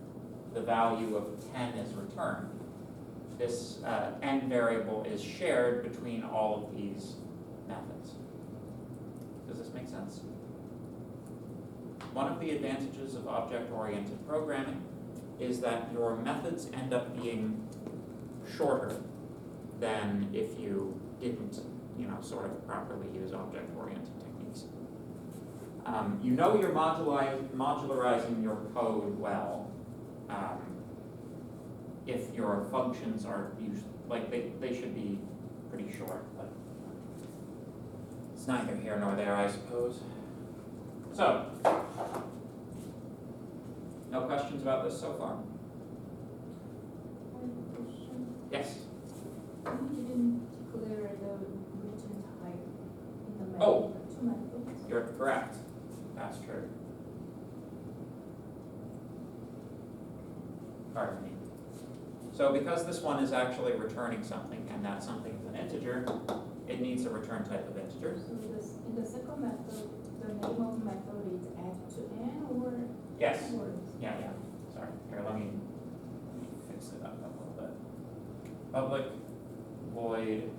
the value of 10 is returned. This n variable is shared between all of these methods. Does this make sense? One of the advantages of object-oriented programming is that your methods end up being shorter than if you didn't, sort of properly use object-oriented techniques. You know you're modularizing your code well if your functions are usually, like they should be pretty short, but it's neither here nor there, I suppose. So, no questions about this so far? I have a question. Yes? You didn't declare the return type in the method, Oh. the two methods. You're correct. That's true. Pardon me. So because this one is actually returning something, and that something is an integer, it needs a return type of integer. So this, in the second method, the name of method is add to n or? Yes. Or Yeah. Sorry. Here, let me fix it up a little bit. Public void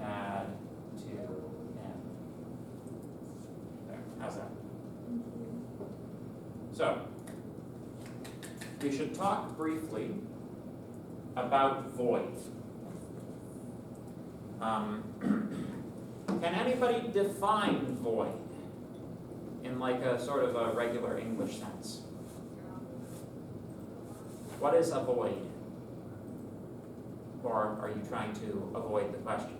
add to n. There. How's that? So, we should talk briefly about void. Can anybody define void in like a sort of a regular English sense? What is a void? Or are you trying to avoid the question?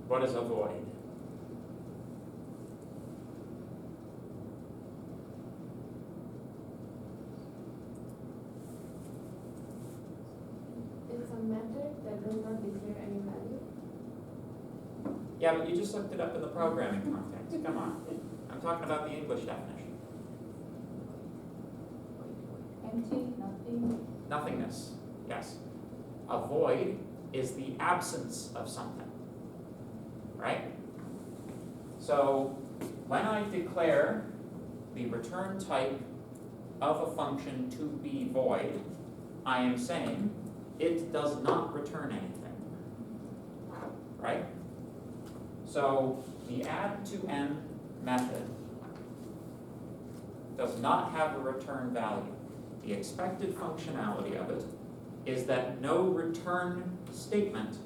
What is a void? It's a method that does not declare any value. Yeah, but you just looked it up in the programming context. Come on. I'm talking about the English definition. empty, nothing. Nothingness. Yes. A void is the absence of something. Right? So when I declare the return type of a function to be void, I am saying it does not return anything. Right? So the add to n method does not have a return value. The expected functionality of it is that no return statement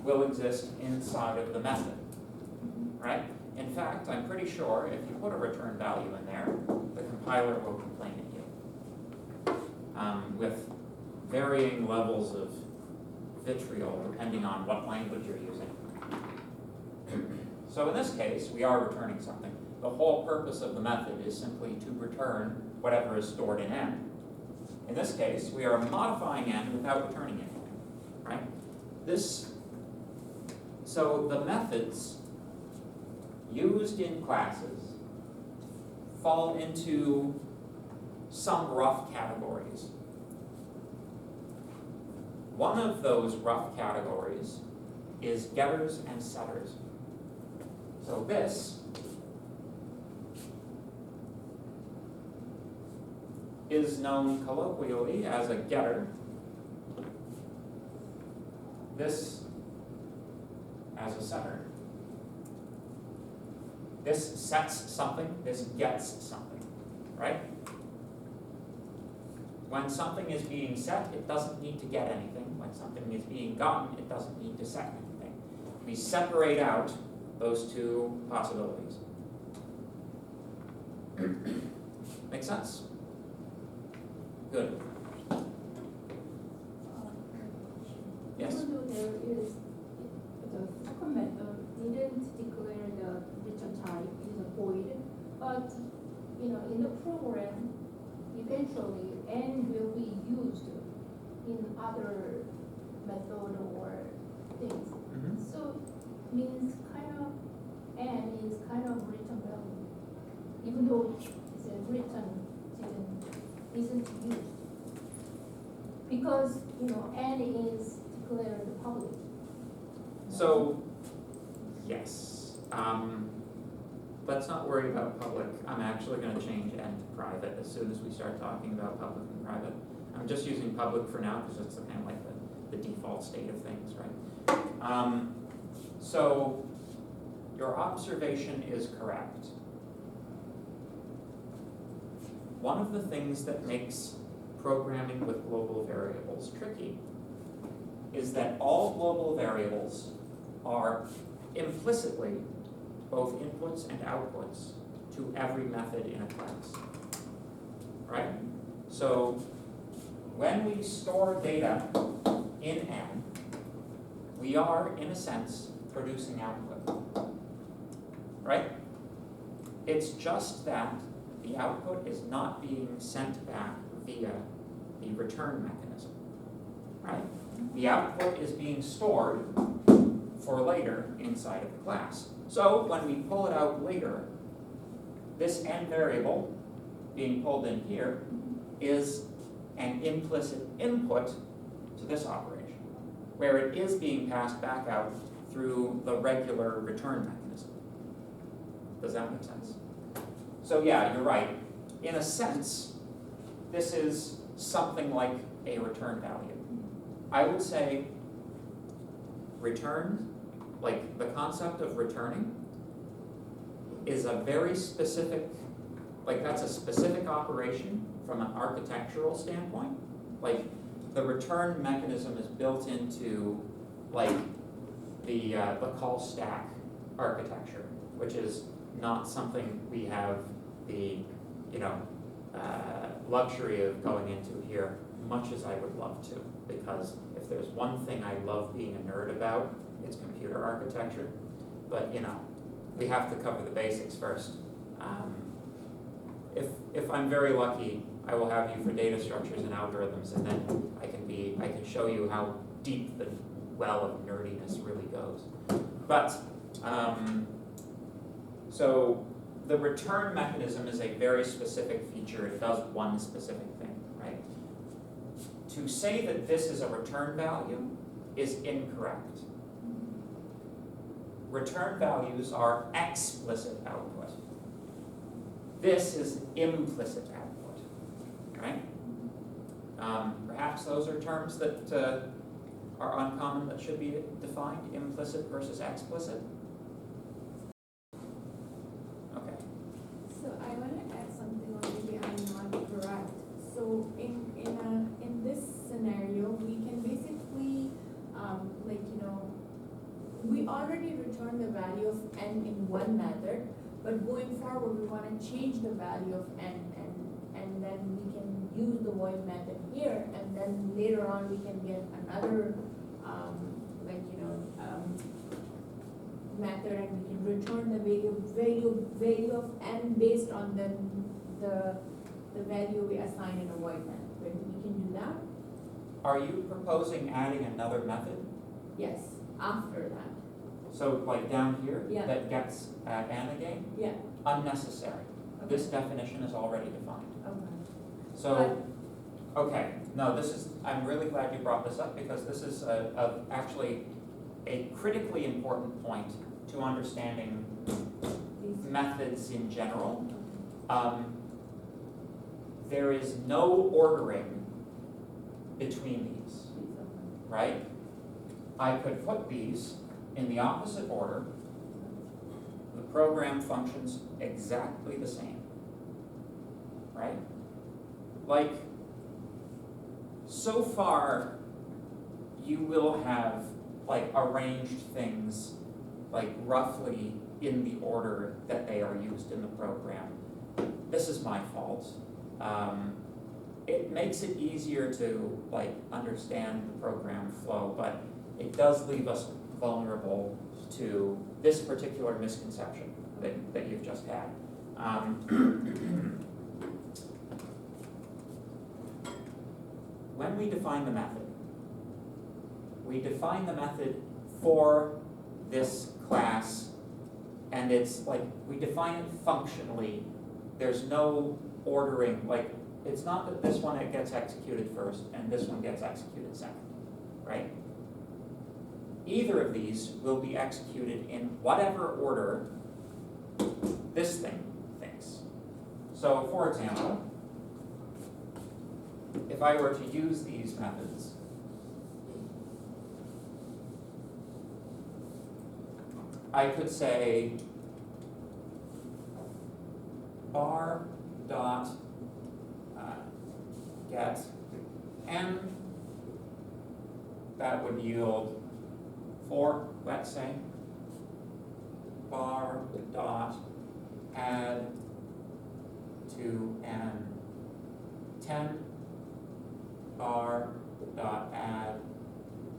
will exist inside of the method, right? In fact, I'm pretty sure if you put a return value in there, the compiler will complain at you with varying levels of vitriol depending on what language you're using. So in this case, we are returning something. The whole purpose of the method is simply to return whatever is stored in n. In this case, we are modifying n without returning anything, right? So the methods used in classes fall into some rough categories. One of those rough categories is getters and setters. So this is known colloquially as a getter. This as a setter. This sets something, this gets something. right? When something is being set, it doesn't need to get anything. When something is being gotten, it doesn't need to set anything. We separate out those two possibilities. Make sense? Good. Yes? Even though there is, the second method didn't declare the return type is a void, but, in the program, eventually n will be used in other method or things. Mhm. So means n is kind of return value, even though it's a return isn't used. Because, n is declared public. So, yes, let's not worry about public. I'm actually gonna change N to private as soon as we start talking about public and private. I'm just using public for now because it's kind of like the default state of things, right? So, your observation is correct. One of the things that makes programming with global variables tricky is that all global variables are implicitly both inputs and outputs to every method in a class, right? So when we store data in N, we are, in a sense, producing output, right? It's just that the output is not being sent back via the return mechanism, right? The output is being stored for later inside of the class. So when we pull it out later, this N variable being pulled in here is an implicit input to this operation, where it is being passed back out through the regular return mechanism. Does that make sense? So yeah, you're right. In a sense, this is something like a return value. I would say return, like the concept of returning, is a very specific, like that's a specific operation from an architectural standpoint. Like the return mechanism is built into like the call stack architecture, which is not something we have the luxury of going into here, much as I would love to, because if there's one thing I love being a nerd about, it's computer architecture. But we have to cover the basics first. If I'm very lucky, I will have you for data structures and algorithms, and then I can show you how deep the well of nerdiness really goes. But so the return mechanism is a very specific feature. It does one specific thing, right? To say that this is a return value is incorrect. Return values are explicit output. This is implicit output, right? Perhaps those are terms that are uncommon that should be defined, implicit versus explicit. Okay. So I want to add something, or maybe I'm not correct. So in this scenario, we can basically, we already returned the value of n in one method, but going forward, we want to change the value of n, and then we can use the void method here, and then later on, we can get another, method, and we can return the value of n based on the value we assign in a void method. We can do that? Are you proposing adding another method? Yes, after that. So like down here, Yeah. that gets at n again? Yeah. Unnecessary. This definition is already defined. Okay. So, okay, no, I'm really glad you brought this up, because this is actually a critically important point to understanding methods in general. There is no ordering between these, right? I could put these in the opposite order. The program functions exactly the same, right? Like, so far, you will have like arranged things like roughly in the order that they are used in the program. This is my fault. It makes it easier to like understand the program flow, but it does leave us vulnerable to this particular misconception that you've just had. When we define the method for this class, and it's like, we define it functionally. There's no ordering, like, it's not that this one gets executed first and this one gets executed second, right? Either of these will be executed in whatever order this thing thinks. So, for example, if I were to use these methods, I could say bar dot get n, that would yield 4, let's say, bar dot add to n 10, bar dot add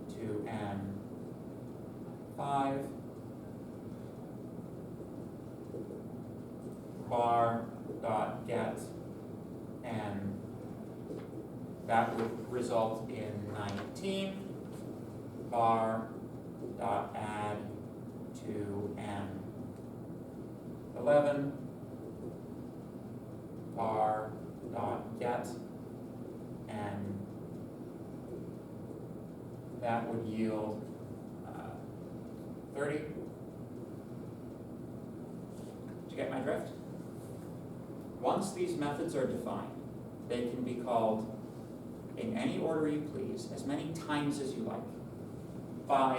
to n 5, bar dot get n, that would result in 19, bar dot add to n 11, bar dot get n, that would yield 30. Did you get my drift? Once these methods are defined, they can be called in any order you please, as many times as you like, by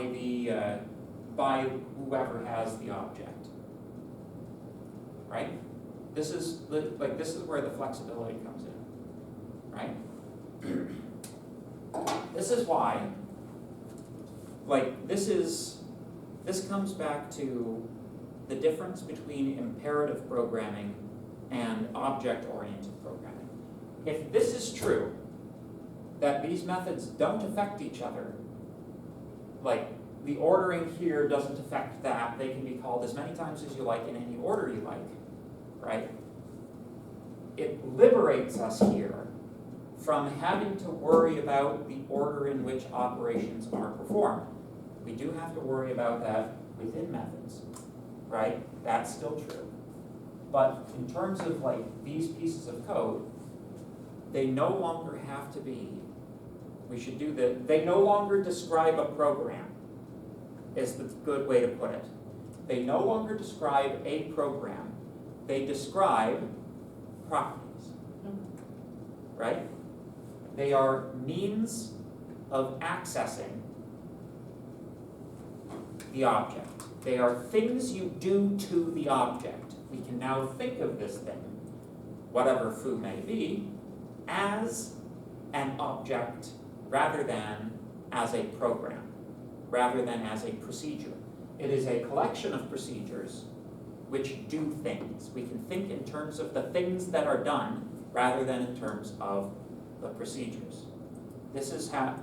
whoever has the object, right? This is where the flexibility comes in, right? This is why, this comes back to the difference between imperative programming and object-oriented programming. If this is true, that these methods don't affect each other, like the ordering here doesn't affect that, they can be called as many times as you like in any order you like, right? It liberates us here from having to worry about the order in which operations are performed. We do have to worry about that within methods, right? That's still true. But in terms of like these pieces of code, they no longer have to be, they no longer describe a program, is the good way to put it. They no longer describe a program, they describe properties, right? They are means of accessing the object. They are things you do to the object. We can now think of this thing, whatever foo may be, as an object rather than as a program, rather than as a procedure. It is a collection of procedures which do things. We can think in terms of the things that are done rather than in terms of the procedures. This is how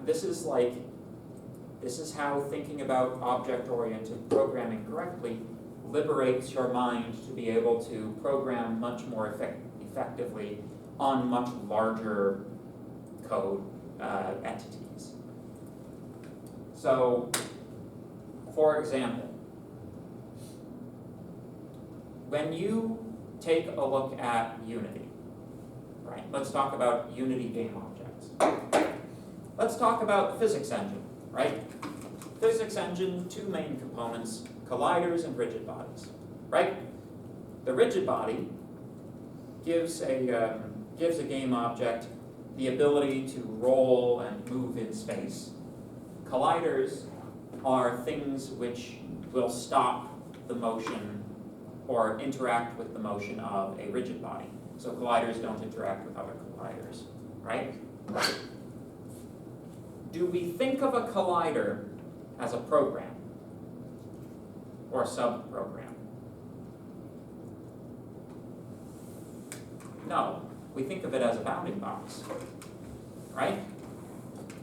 thinking about object-oriented programming correctly liberates your mind to be able to program much more effectively on much larger code entities. So, for example, when you take a look at Unity, right? Let's talk about Unity game objects. Let's talk about the physics engine, right? Physics engine, two main components, colliders and rigid bodies, right? The rigid body gives a game object the ability to roll and move in space. Colliders are things which will stop the motion or interact with the motion of a rigid body. so colliders don't interact with other colliders, right? Do we think of a collider as a program or a sub-program? No, we think of it as a bounding box, right?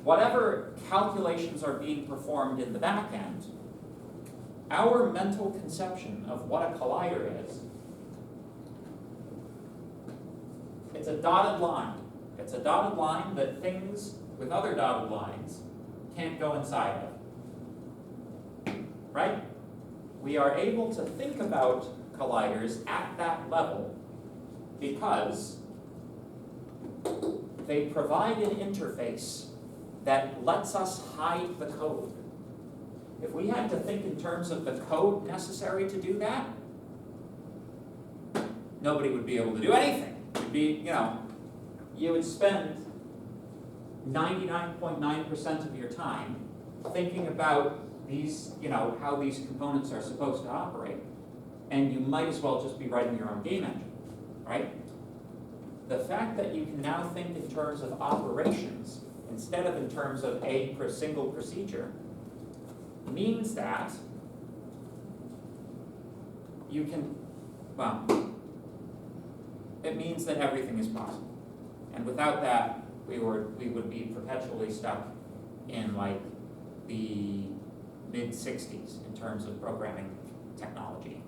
Whatever calculations are being performed in the back end, our mental conception of what a collider is, it's a dotted line. It's a dotted line that things with other dotted lines can't go inside of, right? We are able to think about colliders at that level because they provide an interface that lets us hide the code. If we had to think in terms of the code necessary to do that, nobody would be able to do anything. It'd be, you would spend 99.9% of your time thinking about these, how these components are supposed to operate. And you might as well just be writing your own game engine, right? The fact that you can now think in terms of operations instead of in terms of a single procedure means that you can, it means that everything is possible. And without that, we would be perpetually stuck in like the mid-60s in terms of programming technology.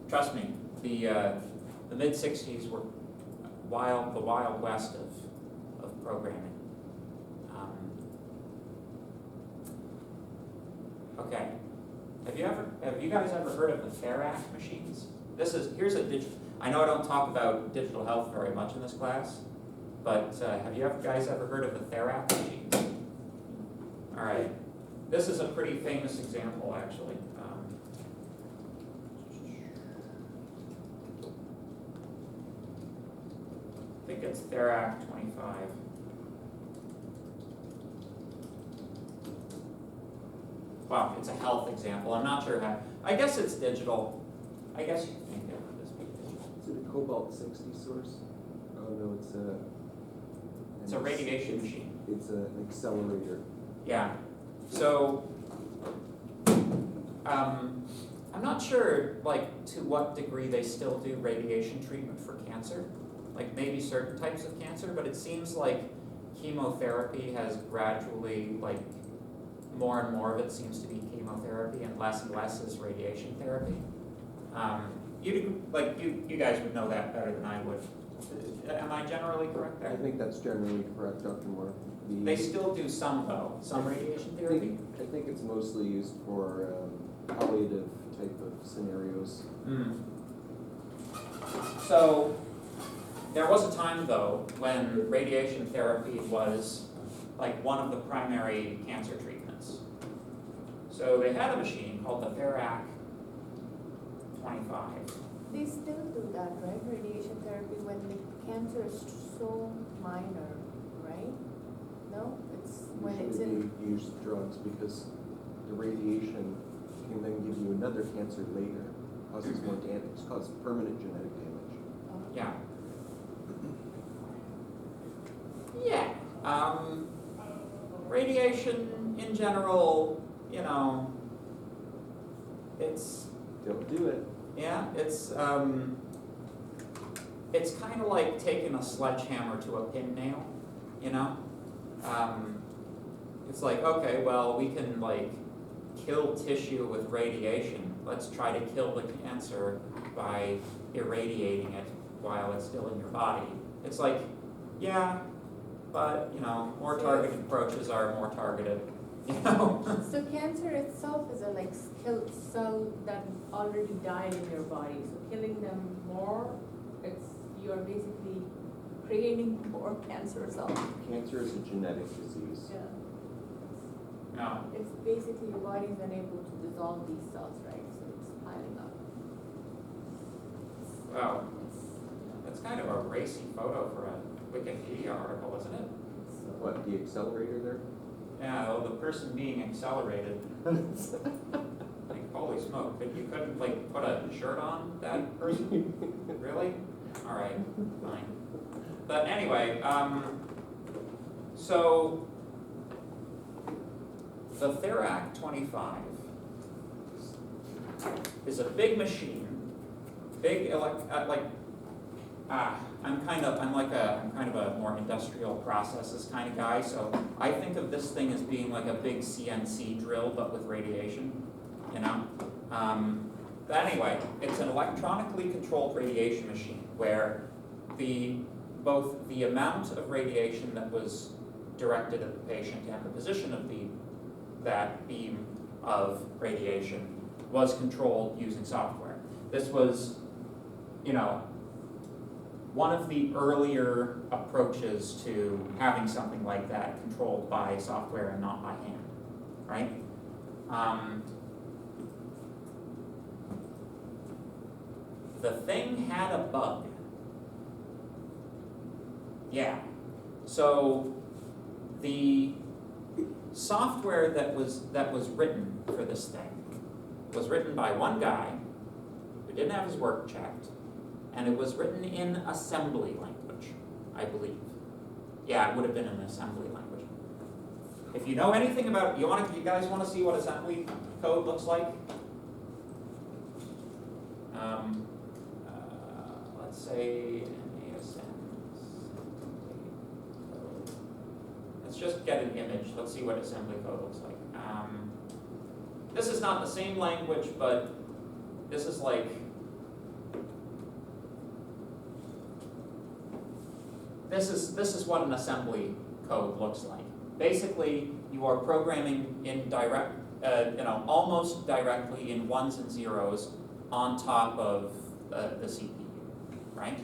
Trust me, the mid-60s were the wild west of programming. Okay, have you guys ever heard of the Therac machines? Here's a digital. I know I don't talk about digital health very much in this class, but have you guys ever heard of the Therac machines? All right, this is a pretty famous example, actually. I think it's Therac 25. Wow, it's a health example. I'm not sure how. I guess it's digital. I guess you can think of this being digital. Is it a Cobalt 60 source? Oh no, It's a radiation machine. It's an accelerator. Yeah. So, I'm not sure, like, to what degree they still do radiation treatment for cancer. Like, maybe certain types of cancer, but it seems like chemotherapy has gradually, like, more and more of it seems to be chemotherapy and less is radiation therapy. You guys would know that better than I would. Am I generally correct there? I think that's generally correct, Dr. Moore. They still do some though, some radiation I therapy. think it's mostly used for palliative type of scenarios. So there was a time though when radiation therapy was like one of the primary cancer treatments. So they had a machine called the Therac 25. They still do that, right? Radiation therapy when the cancer is so minor, right? No, it's when it's Usually in. they use drugs because the radiation can then give you another cancer later, causes more damage, causes permanent genetic damage. Yeah. Yeah. Radiation in general, it's Don't do it. it's kind of like taking a sledgehammer to a pin nail, It's like, okay, well, we can like kill tissue with radiation. Let's try to kill the cancer by irradiating it while it's still in your body. It's like, yeah, but more targeted approaches are more targeted, So cancer itself is a like killed cell that already died in your body. So killing them more, you're basically creating more cancer cells. Cancer is a genetic disease. Yeah. No. It's basically your body's unable to dissolve these cells, right? So it's piling up. Wow. That's kind of a racy photo for a Wikipedia article, isn't it? So What, the accelerator there? Yeah, well, the person being accelerated, like holy smoke, but you couldn't like put a shirt on that person? Really? All right, fine. But anyway, so the Therac 25 is a big machine, I'm kind of a more industrial processes kind of guy, so I think of this thing as being like a big CNC drill, but with radiation, you know? But anyway, it's an electronically controlled radiation machine where both the amount of radiation that was directed at the patient and the position of that beam of radiation was controlled using software. This was, you know, one of the earlier approaches to having something like that controlled by software and not by hand, right? The thing had a bug. Yeah. So the software that was written for this thing was written by one guy who didn't have his work checked, and it was written in assembly language, I believe. Yeah, it would have been in assembly language. If you know anything about, you guys want to see what assembly code looks like? Let's say let's just get an image. Let's see what assembly code looks like. This is not the same language, but this is like, this is what an assembly code looks like. Basically, you are programming in almost directly in ones and zeros on top of the CPU, right?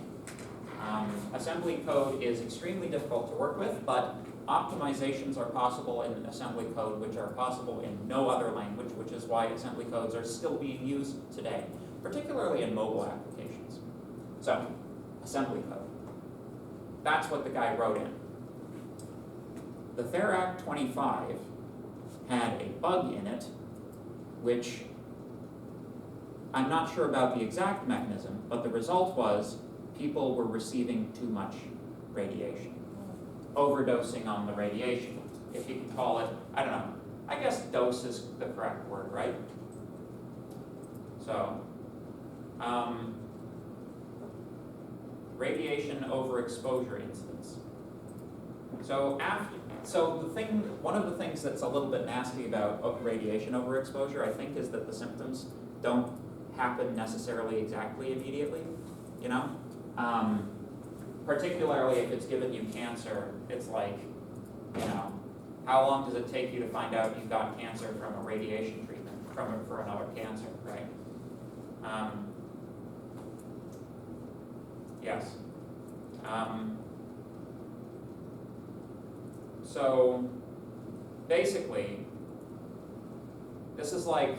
Assembly code is extremely difficult to work with, but optimizations are possible in assembly code, which are possible in no other language, which is why assembly codes are still being used today, particularly in mobile applications. So, assembly code. That's what the guy wrote in. The Therac 25 had a bug in it, which I'm not sure about the exact mechanism, but the result was people were receiving too much radiation. Overdosing on the radiation, if you can call it, I don't know. I guess dose is the correct word, right? So, radiation overexposure incidents. One of the things that's a little bit nasty about radiation overexposure, I think, is that the symptoms don't happen necessarily exactly immediately, you know? Particularly if it's given you cancer, it's like, you know, how long does it take you to find out you've got cancer from a radiation treatment for another cancer, right? Yes. So basically, this is like,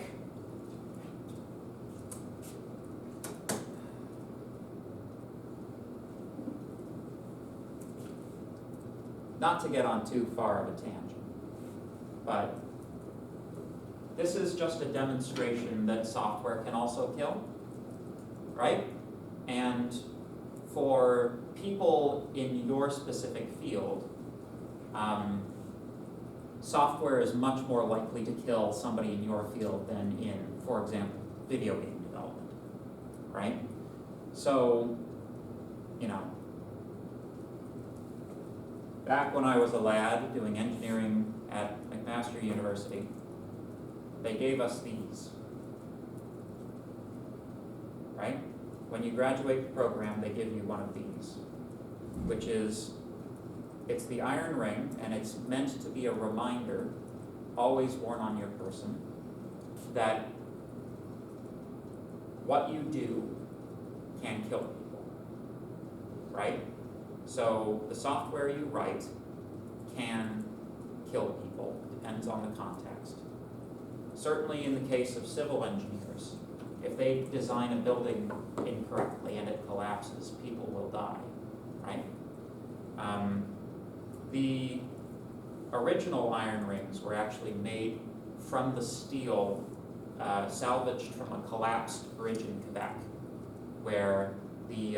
not to get on too far of a tangent, but this is just a demonstration that software can also kill, right? And for people in your specific field, software is much more likely to kill somebody in your field than in, for example, video game development, right? So, you know, back when I was a lad doing engineering at McMaster University, they gave us these, right? When you graduate the program, they give you one of these, which is, it's the iron ring, and it's meant to be a reminder, always worn on your person, that what you do can kill people, right? So the software you write can kill people, depends on the context. Certainly in the case of civil engineers, if they design a building incorrectly and it collapses, people will die, right? The original iron rings were actually made from the steel salvaged from a collapsed bridge in Quebec, where the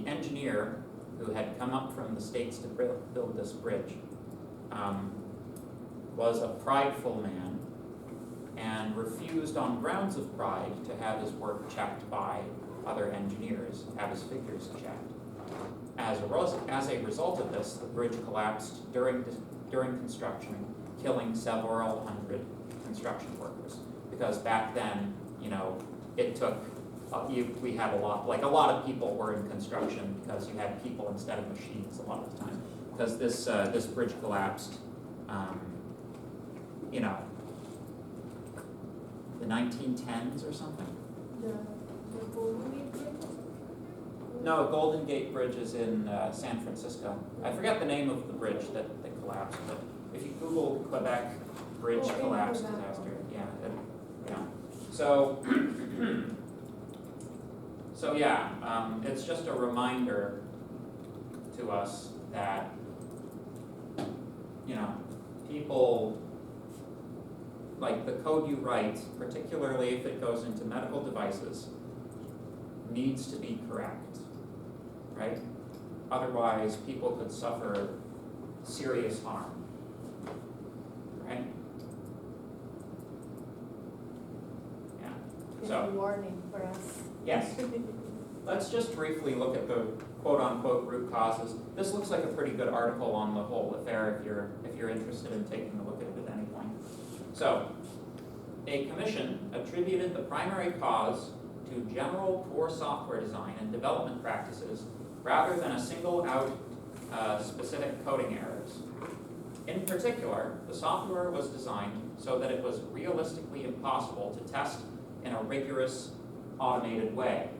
engineer who had come up from the States to build this bridge was a prideful man and refused on grounds of pride to have his work checked by other engineers, have his figures checked. As a result of this, the bridge collapsed during construction, killing several hundred construction workers. Because back then, it took, we had a lot of people were in construction because you had people instead of machines a lot of the time. Because this bridge collapsed, the 1910s or something. The Golden Gate Bridge? No, Golden Gate Bridge is in San Francisco. I forget the name of the bridge that collapsed, but if you Google Quebec bridge Oh, in collapse Quebec. disaster, So, it's just a reminder to us that, people, like the code you write, particularly if it goes into medical devices, needs to be correct, right? Otherwise, people could suffer serious harm, right? Yeah, It's so, a warning for us. yes. Let's just briefly look at the quote-unquote root causes. This looks like a pretty good article on the whole affair if you're interested in taking a look at it at any point. So, a commission attributed the primary cause to general poor software design and development practices rather than a single out specific coding errors. In particular, the software was designed so that it was realistically impossible to test in a rigorous automated way.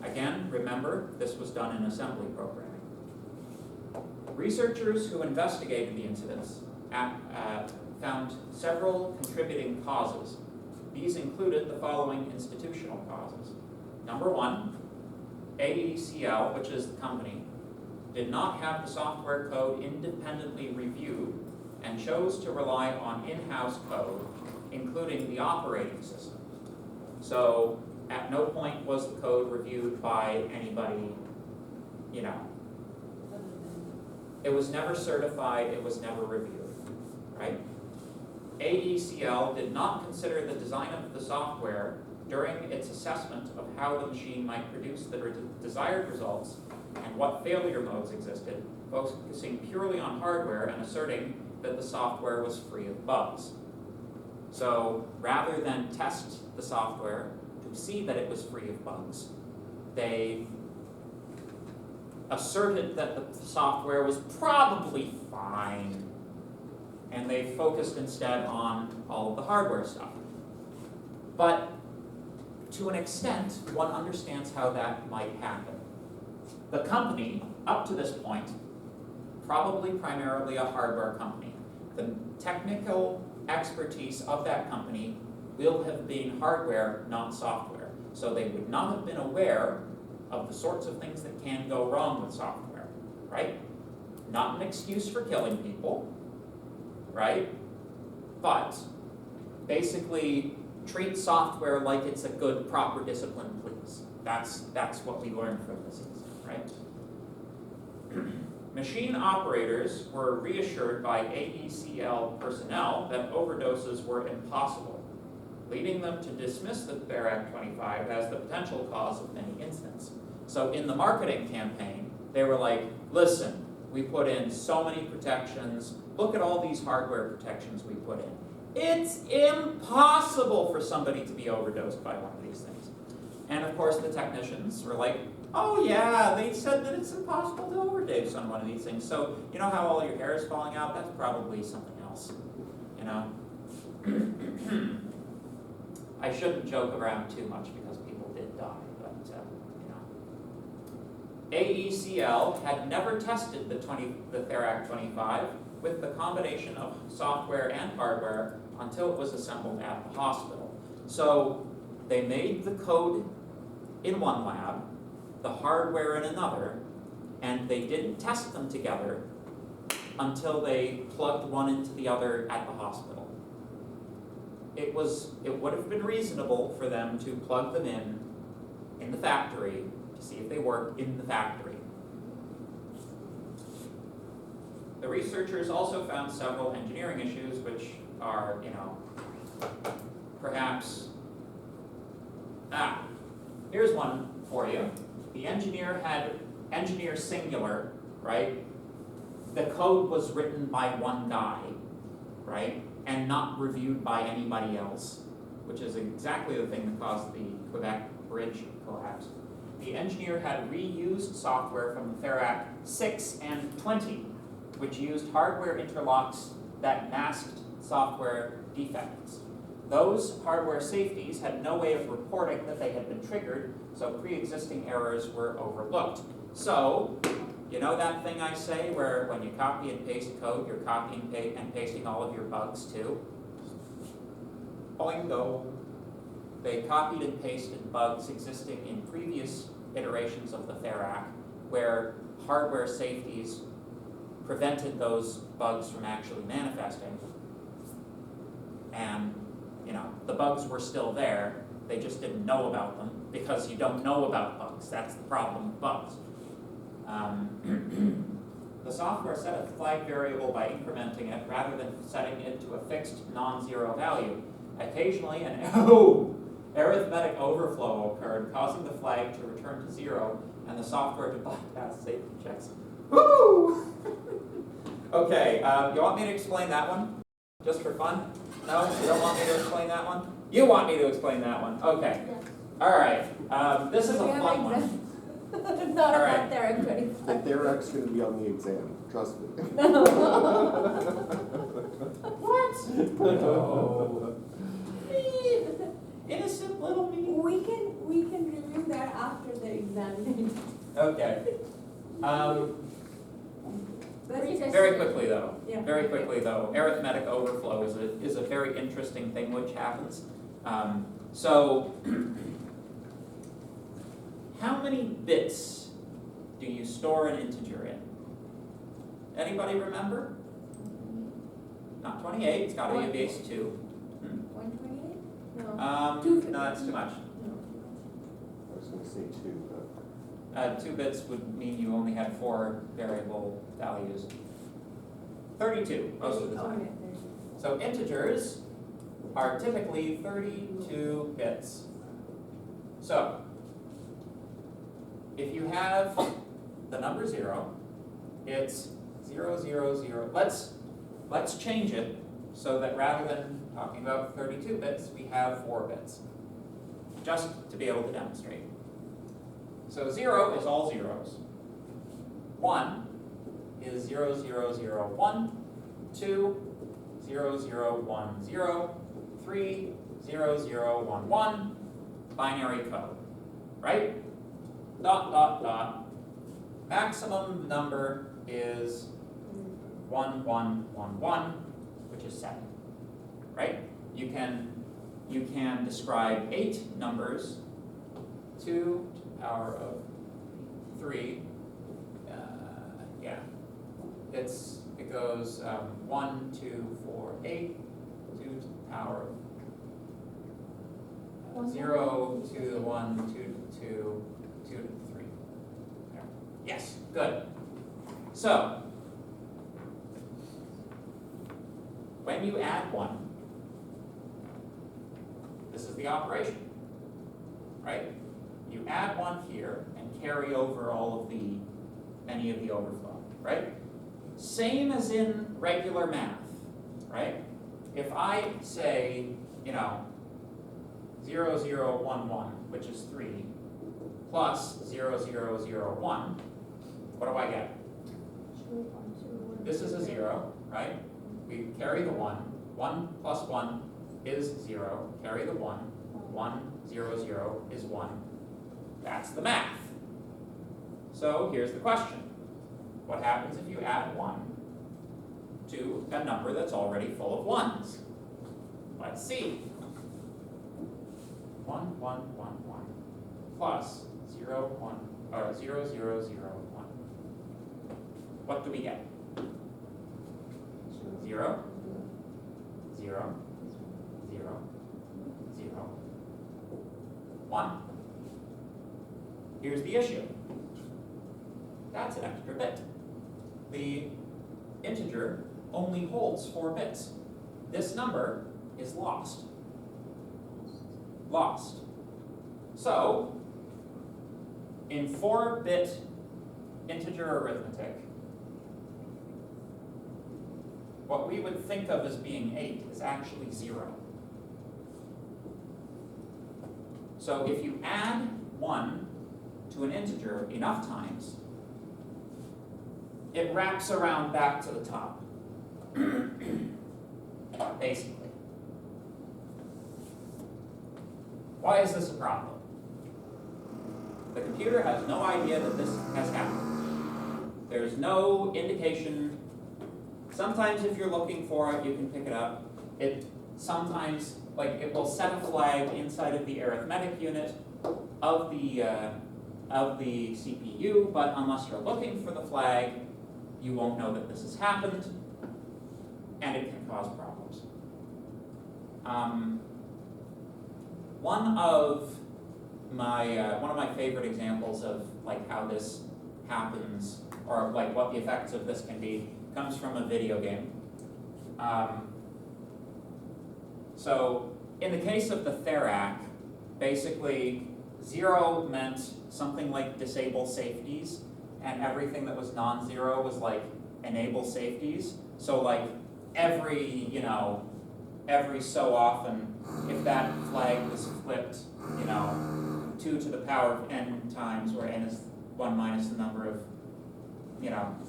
Again, remember, this was done in assembly programming. Researchers who investigated the incidents found several contributing causes. These included the following institutional causes. Number one, AECL, which is the company, did not have the software code independently reviewed and chose to rely on in-house code, including the operating system. So, at no point was the code reviewed by anybody, It was never certified, it was never reviewed, right? AECL did not consider the design of the software during its assessment of how the machine might produce the desired results and what failure modes existed, focusing purely on hardware and asserting that the software was free of bugs. So rather than test the software to see that it was free of bugs, they asserted that the software was probably fine, and they focused instead on all of the hardware stuff. But to an extent, one understands how that might happen. The company, up to this point, probably primarily a hardware company. The technical expertise of that company will have been hardware, not software. So they would not have been aware of the sorts of things that can go wrong with software, right? Not an excuse for killing people, right? But basically treat software like it's a good, proper discipline, please. That's what we learned from this incident, right? Machine operators were reassured by AECL personnel that overdoses were impossible, leading them to dismiss the Therac 25 as the potential cause of many incidents. So in the marketing campaign, they were like, listen, we put in so many protections, look at all these hardware protections we put in. It's impossible for somebody to be overdosed by one of these things. And of course the technicians were like, oh yeah, they said that it's impossible to overdose on one of these things. So you know how all your hair is falling out? That's probably something else, I shouldn't joke around too much because people did die, but AECL had never tested the Therac 25 with the combination of software and hardware until it was assembled at the hospital. So they made the code in one lab, the hardware in another, and they didn't test them together until they plugged one into the other at the hospital. it would have been reasonable for them to plug them in the factory to see if they work in the factory. The researchers also found several engineering issues which are, perhaps, here's one for you. The engineer had engineer singular, right? The code was written by one guy, right? And not reviewed by anybody else, which is exactly the thing that caused the Quebec Bridge collapse. The engineer had reused software from the Therac 6 and 20, which used hardware interlocks that masked software defects. Those hardware safeties had no way of reporting that they had been triggered, so pre-existing errors were overlooked. So, you know that thing I say where when you copy and paste code, you're copying and pasting all of your bugs too? Boingo. They copied and pasted bugs existing in previous iterations of the Therac, where hardware safeties prevented those bugs from actually manifesting. And, the bugs were still there, they just didn't know about them, because you don't know about bugs. That's the problem with bugs. The software set a flag variable by incrementing it rather than setting it to a fixed non-zero value. Occasionally, an arithmetic overflow occurred, causing the flag to return to 0 and the software to bypass safety checks. Woo! Okay, you want me to explain that one? Just for fun? No? You don't want me to explain that one? You want me to explain that one? Okay. Yes. All right. This is a fun one. Not All about right. Therac The 25. Therac's gonna be on the exam, trust me. What? No. Innocent little me. We can review that after the examination. Okay. But it's just- Very quickly though. Yeah. Very quickly though. Arithmetic overflow is a very interesting thing which happens. So, how many bits do you store an integer in? Anybody remember? Not 28. It's got to be a base 2. 128? No. No, that's too much. No. I was gonna say 2, but 2 bits would mean you only had 4 variable values. 32 most of the time. Okay, So integers are typically 32 bits. So if you have the number 0, it's 0, 0, 0. Let's change it so that rather than talking about 32 bits, we have 4 bits, just to be able to demonstrate. So 0 is all zeros. 1 is 0, 0, 0, 1. 2, 0, 0, 1, 0. 3, 0, 0, 1, 1. Binary code, right? Dot, dot, dot. Maximum number is 1, 1, 1, 1, which is 7, right? You can describe 8 numbers, 2 to the power of 3. It goes 1, 2, 4, 8, 2 to the power of 0, 2 to the 1, 2 to the 2, 2 to the 3. There. Yes, good. So, when you add 1, this is the operation, right? You add 1 here and carry over any of the overflow, right? Same as in regular math, right? If I say, 0, 0, 1, 1, which is 3, plus 0, 0, 0, 1, what do I get? This is a 0, right? We carry the 1. 1 plus 1 is 0. Carry the 1. 1, 0, 0 is 1. That's the math. So here's the question. What happens if you add 1 to a number that's already full of 1s? Let's see. 1, 1, 1, 1 plus 0, 1, or 0, 0, 0, 1. What do we get? 0, 0, 0, 1. Here's the issue. That's an extra bit. The integer only holds 4 bits. This number is lost. Lost. So, in 4-bit integer arithmetic, what we would think of as being 8 is actually 0. So if you add 1 to an integer enough times, it wraps around back to the top, basically. Why is this a problem? The computer has no idea that this has happened. There's no indication. Sometimes if you're looking for it, you can pick it up. It sometimes, like, it will set a flag inside of the arithmetic unit of the CPU, but unless you're looking for the flag, you won't know that this has happened, and it can cause problems. One of my favorite examples of like how this happens, or like what the effects of this can be, comes from a video game. So in the case of the Therac, basically 0 meant something like disable safeties, and everything that was non-zero was like enable safeties. So like every so often, if that flag was flipped, 2 to the power of n times, where n is 1 minus the number of,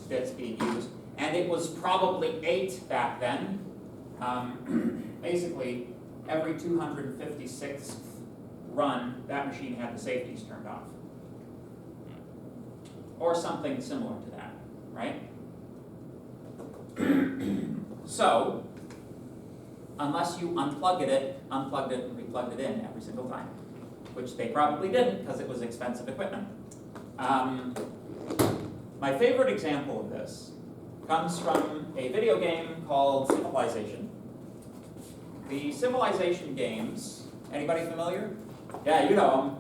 bits being used, and it was probably 8 back then. Basically, every 256th run, that machine had the safeties turned off. Or something similar to that, right? So, unless you unplugged it and replugged it in every single time, which they probably didn't because it was expensive equipment. My favorite example of this comes from a video game called Civilization. The Civilization games, anybody familiar? Yeah, you know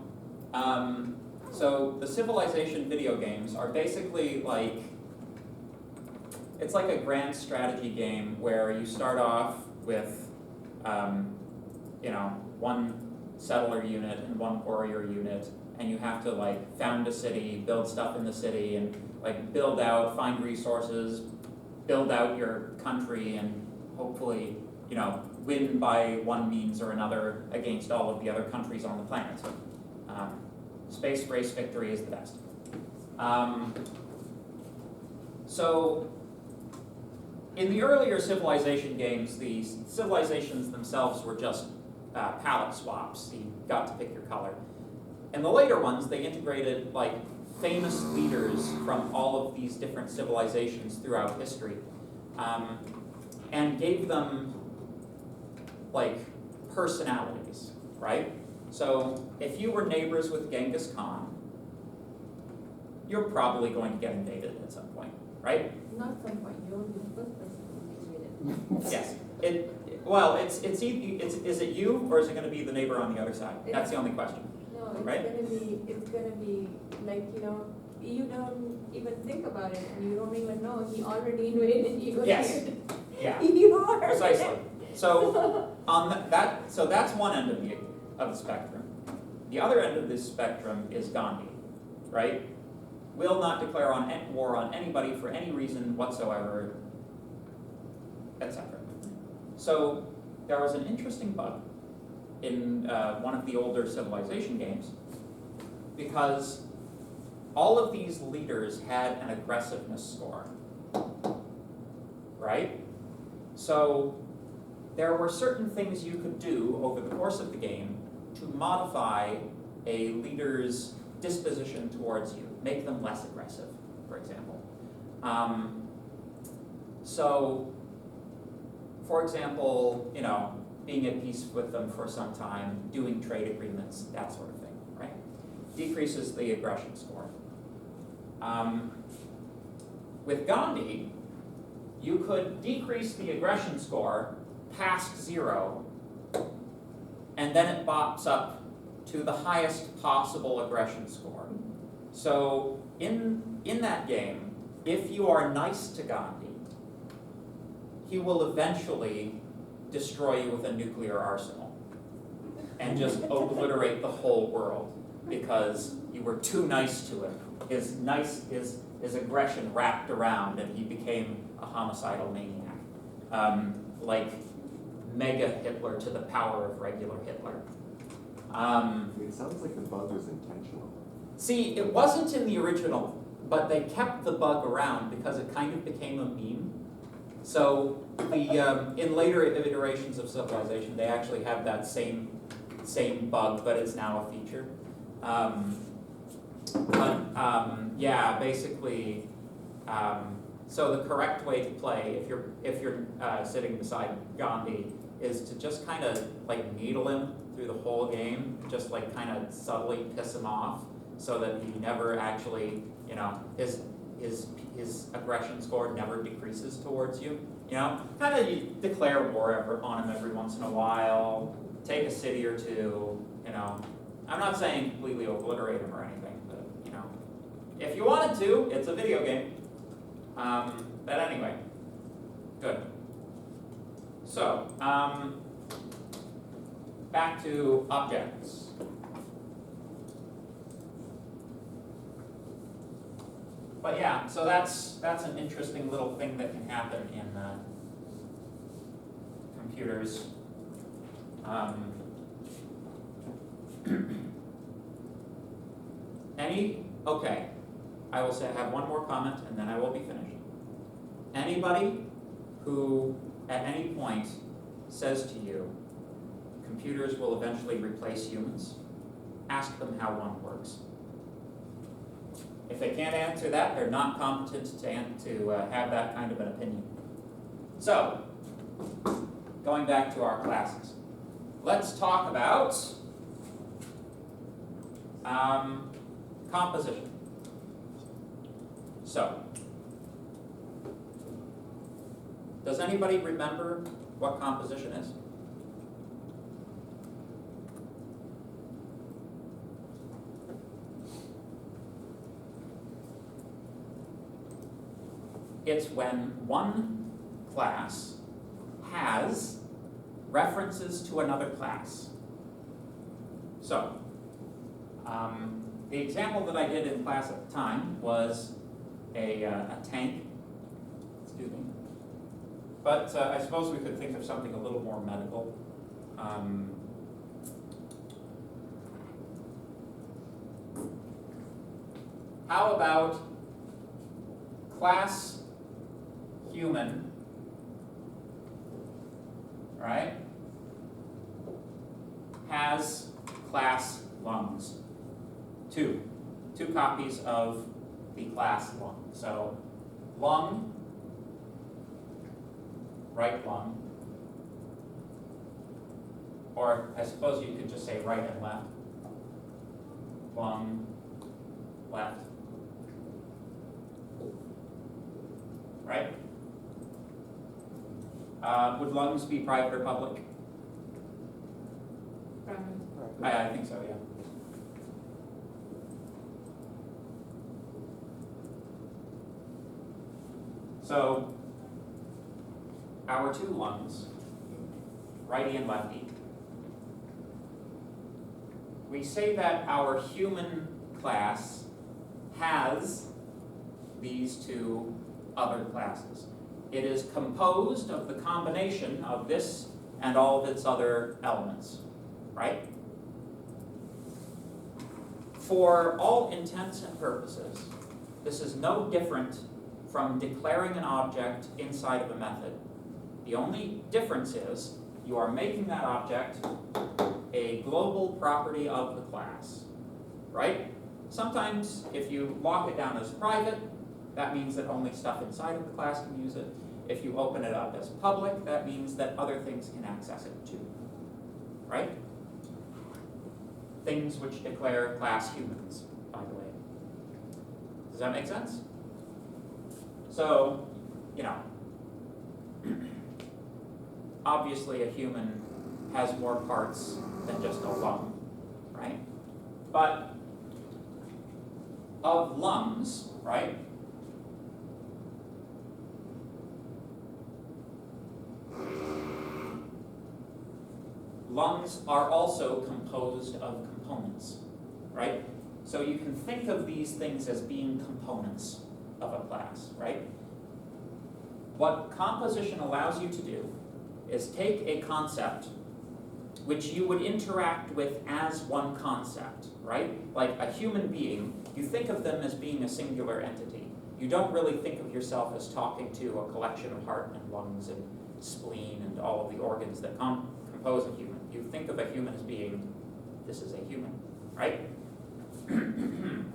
them. So the Civilization video games are basically like, it's like a grand strategy game where you start off with, one settler unit and one warrior unit, and you have to like found a city, build stuff in the city, and like build out, find resources, build out your country, and hopefully, win by one means or another against all of the other countries on the planet. Space race victory is the best. So, in the earlier Civilization games, the civilizations themselves were just palette swaps. You got to pick your color. In the later ones, they integrated like famous leaders from all of these different civilizations throughout history, and gave them like personalities, right? So if you were neighbors with Genghis Khan, you're probably going to get invaded at some point, right? Not some point, you'll be the first person to be with it. Yes. Is it you, or is it going to be the neighbor on the other side? That's the only question. No, it's Right? gonna be like, you don't even think about it, and you don't even know, he already invaded you. Yes. Yeah. You are. Precisely. So so that's one end of the spectrum. The other end of this spectrum is Gandhi, right? Will not declare war on anybody for any reason whatsoever, etc. So there was an interesting bug in one of the older Civilization games, because all of these leaders had an aggressiveness score, right? So there were certain things you could do over the course of the game to modify a leader's disposition towards you, make them less aggressive, for example. So, for example, being at peace with them for some time, doing trade agreements, that sort of thing, right? Decreases the aggression score. With Gandhi, you could decrease the aggression score past 0, and then it bops up to the highest possible aggression score. So in that game, if you are nice to Gandhi, he will eventually destroy you with a nuclear arsenal and just obliterate the whole world because you were too nice to him. His aggression wrapped around and he became a homicidal maniac. Like mega Hitler to the power of regular Hitler. It sounds like the bug was intentional. See, it wasn't in the original, but they kept the bug around because it kind of became a meme. So in later iterations of Civilization, they actually have that same bug, but it's now a feature. Yeah, basically, so the correct way to play, if you're sitting beside Gandhi, is to just kind of like needle him through the whole game, just like kind of subtly piss him off, so that he never actually, you know, his aggression score never decreases towards you. You know, kind of you declare war on him every once in a while, take a city or two. You know, I'm not saying completely obliterate him or anything, but you know, if you wanted to, it's a video game. But anyway, good. So, back to objects. But yeah, so that's an interesting little thing that can happen in computers. Okay, I will say I have one more comment and then I will be finished. Anybody who at any point says to you, computers will eventually replace humans, ask them how one works. If they can't answer that, they're not competent to have that kind of an opinion. So, going back to our classes, let's talk about composition. So, does anybody remember what composition is? It's when one class has references to another class. So, the example that I did in class at the time was a tank, excuse me. But I suppose we could think of something a little more medical. How about class human, right, has class lungs. Two copies of the class lung. So lung, right lung, or I suppose you could just say right and left. Lung, left. Right? Would lungs be private or public? I think so, yeah. So, our two lungs, righty and lefty, we say that our human class has these two other classes. It is composed of the combination of this and all of its other elements, right? For all intents and purposes, this is no different from declaring an object inside of a method. The only difference is you are making that object a global property of the class, right? Sometimes if you lock it down as private, that means that only stuff inside of the class can use it. If you open it up as public, that means that other things can access it too, right? Things which declare class humans, by the way. Does that make sense? So, you know, obviously a human has more parts than just a lung, right? But of lungs, right? Lungs are also composed of components, right? So you can think of these things as being components of a class, right? What composition allows you to do is take a concept which you would interact with as one concept, right? Like a human being, you think of them as being a singular entity. You don't really think of yourself as talking to a collection of heart and lungs and spleen and all of the organs that compose a human. You think of a human as being, this is a human, right?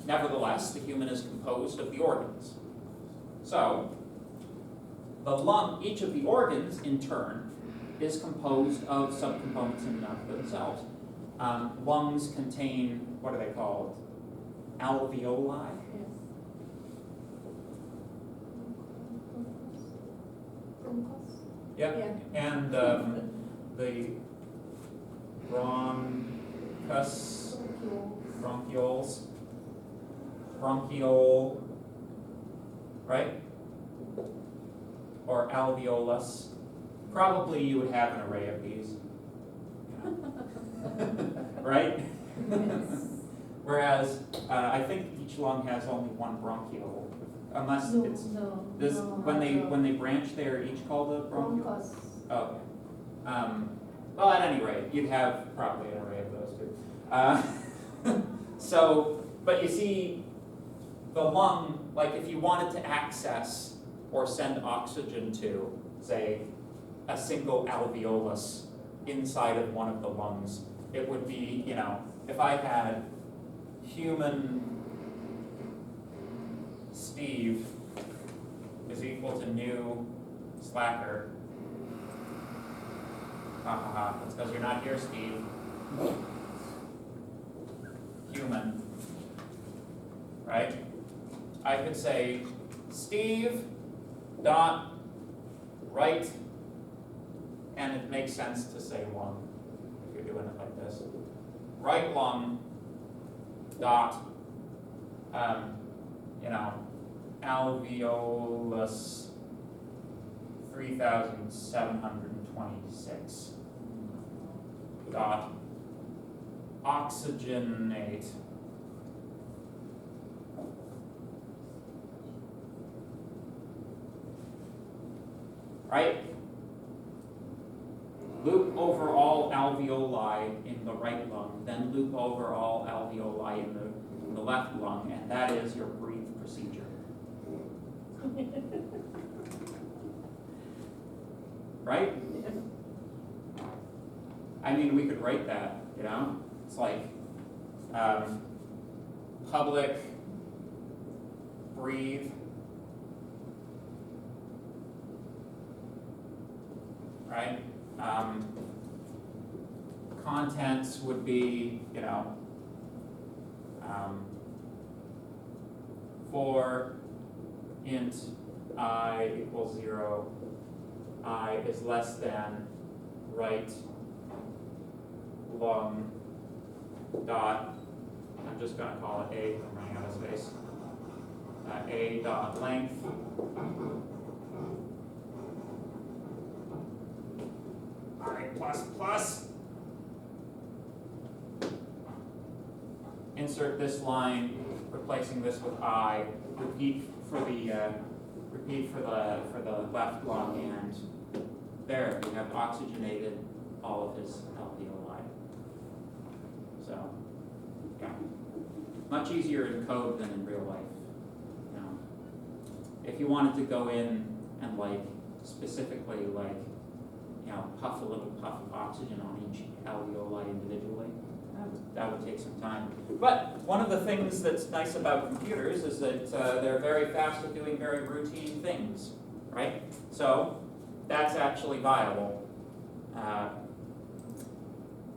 Nevertheless, the human is composed of the organs. So, the lung, each of the organs, in turn, is composed of subcomponents in and of themselves. Lungs contain, what are they called? Alveoli? Yes. Yep. Yeah. And the bronchiole, right? Or alveolus. Probably you would have an array of these. Right? Whereas I think each lung has only one bronchiole, unless it's when they branch, they're each called a bronchiole. Oh, okay. Well, at any rate, you'd have probably an array of those too. But you see, the lung, like if you wanted to access or send oxygen to, say, a single alveolus inside of one of the lungs, it would be, if I had human Steve is equal to new Slacker. Ha ha ha, that's because you're not here, Steve. Human. Right? I could say Steve dot right, and it makes sense to say lung if you're doing it like this. Right lung dot alveolus 3726 dot oxygenate right? Loop over all alveoli in the right lung, then loop over all alveoli in the left lung, and that is your breathe procedure. Right? I mean, we could write that, It's like public breathe, right? Contents would be, for int I equals 0, I is less than right lung dot, I'm just going to call it A, I'm running out of space, A dot length I plus. Insert this line, replacing this with I. Repeat for the left lung, and there we have oxygenated all of his alveoli. So, yeah, much easier in code than in real life. If you wanted to go in and specifically puff a little puff of oxygen on each alveoli individually, that would take some time. But one of the things that's nice about computers is that they're very fast at doing very routine things, right? So that's actually viable.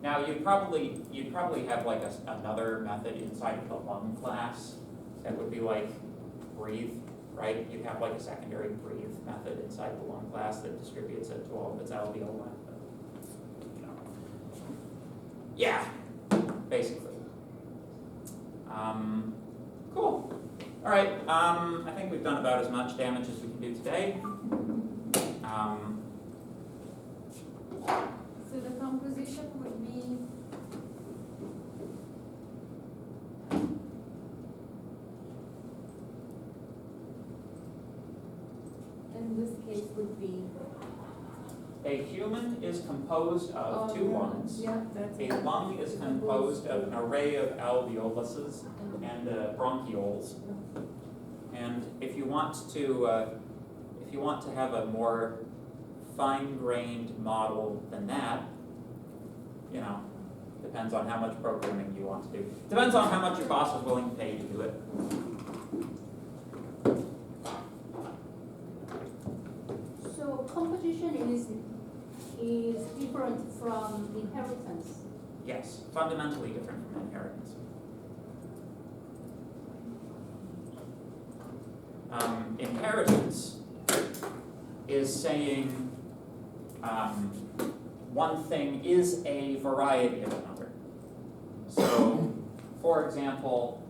Now you'd probably have another method inside of the lung class that would be breathe, right? You'd have a secondary breathe method inside the lung class that distributes it to all of its alveoli. Yeah, basically. Cool. All right, I think we've done about as much damage as we can do today. So the composition would be in this case would be A human is composed of two lungs. Yeah, that's A it. lung is composed of an array of alveoluses and bronchioles. And if you want to have a more fine-grained model than that, you know, depends on how much programming you want to do. Depends on how much your boss is willing to pay you to do it. So composition is different from inheritance. Yes, fundamentally different from inheritance. Inheritance is saying one thing is a variety of another. So, for example,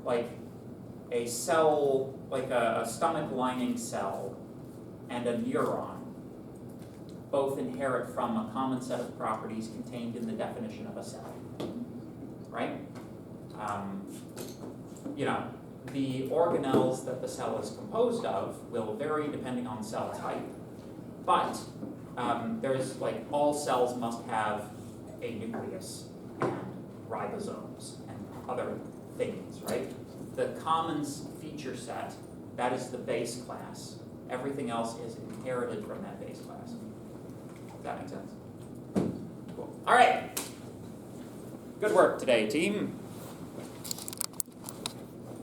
like a cell, like a stomach lining cell and a neuron both inherit from a common set of properties contained in the definition of a cell, right? You know, the organelles that the cell is composed of will vary depending on cell type, but there's like all cells must have a nucleus and ribosomes and other things, right? The common feature set, that is the base class. Everything else is inherited from that base class. Does that make sense? Cool. All right. Good work today, team.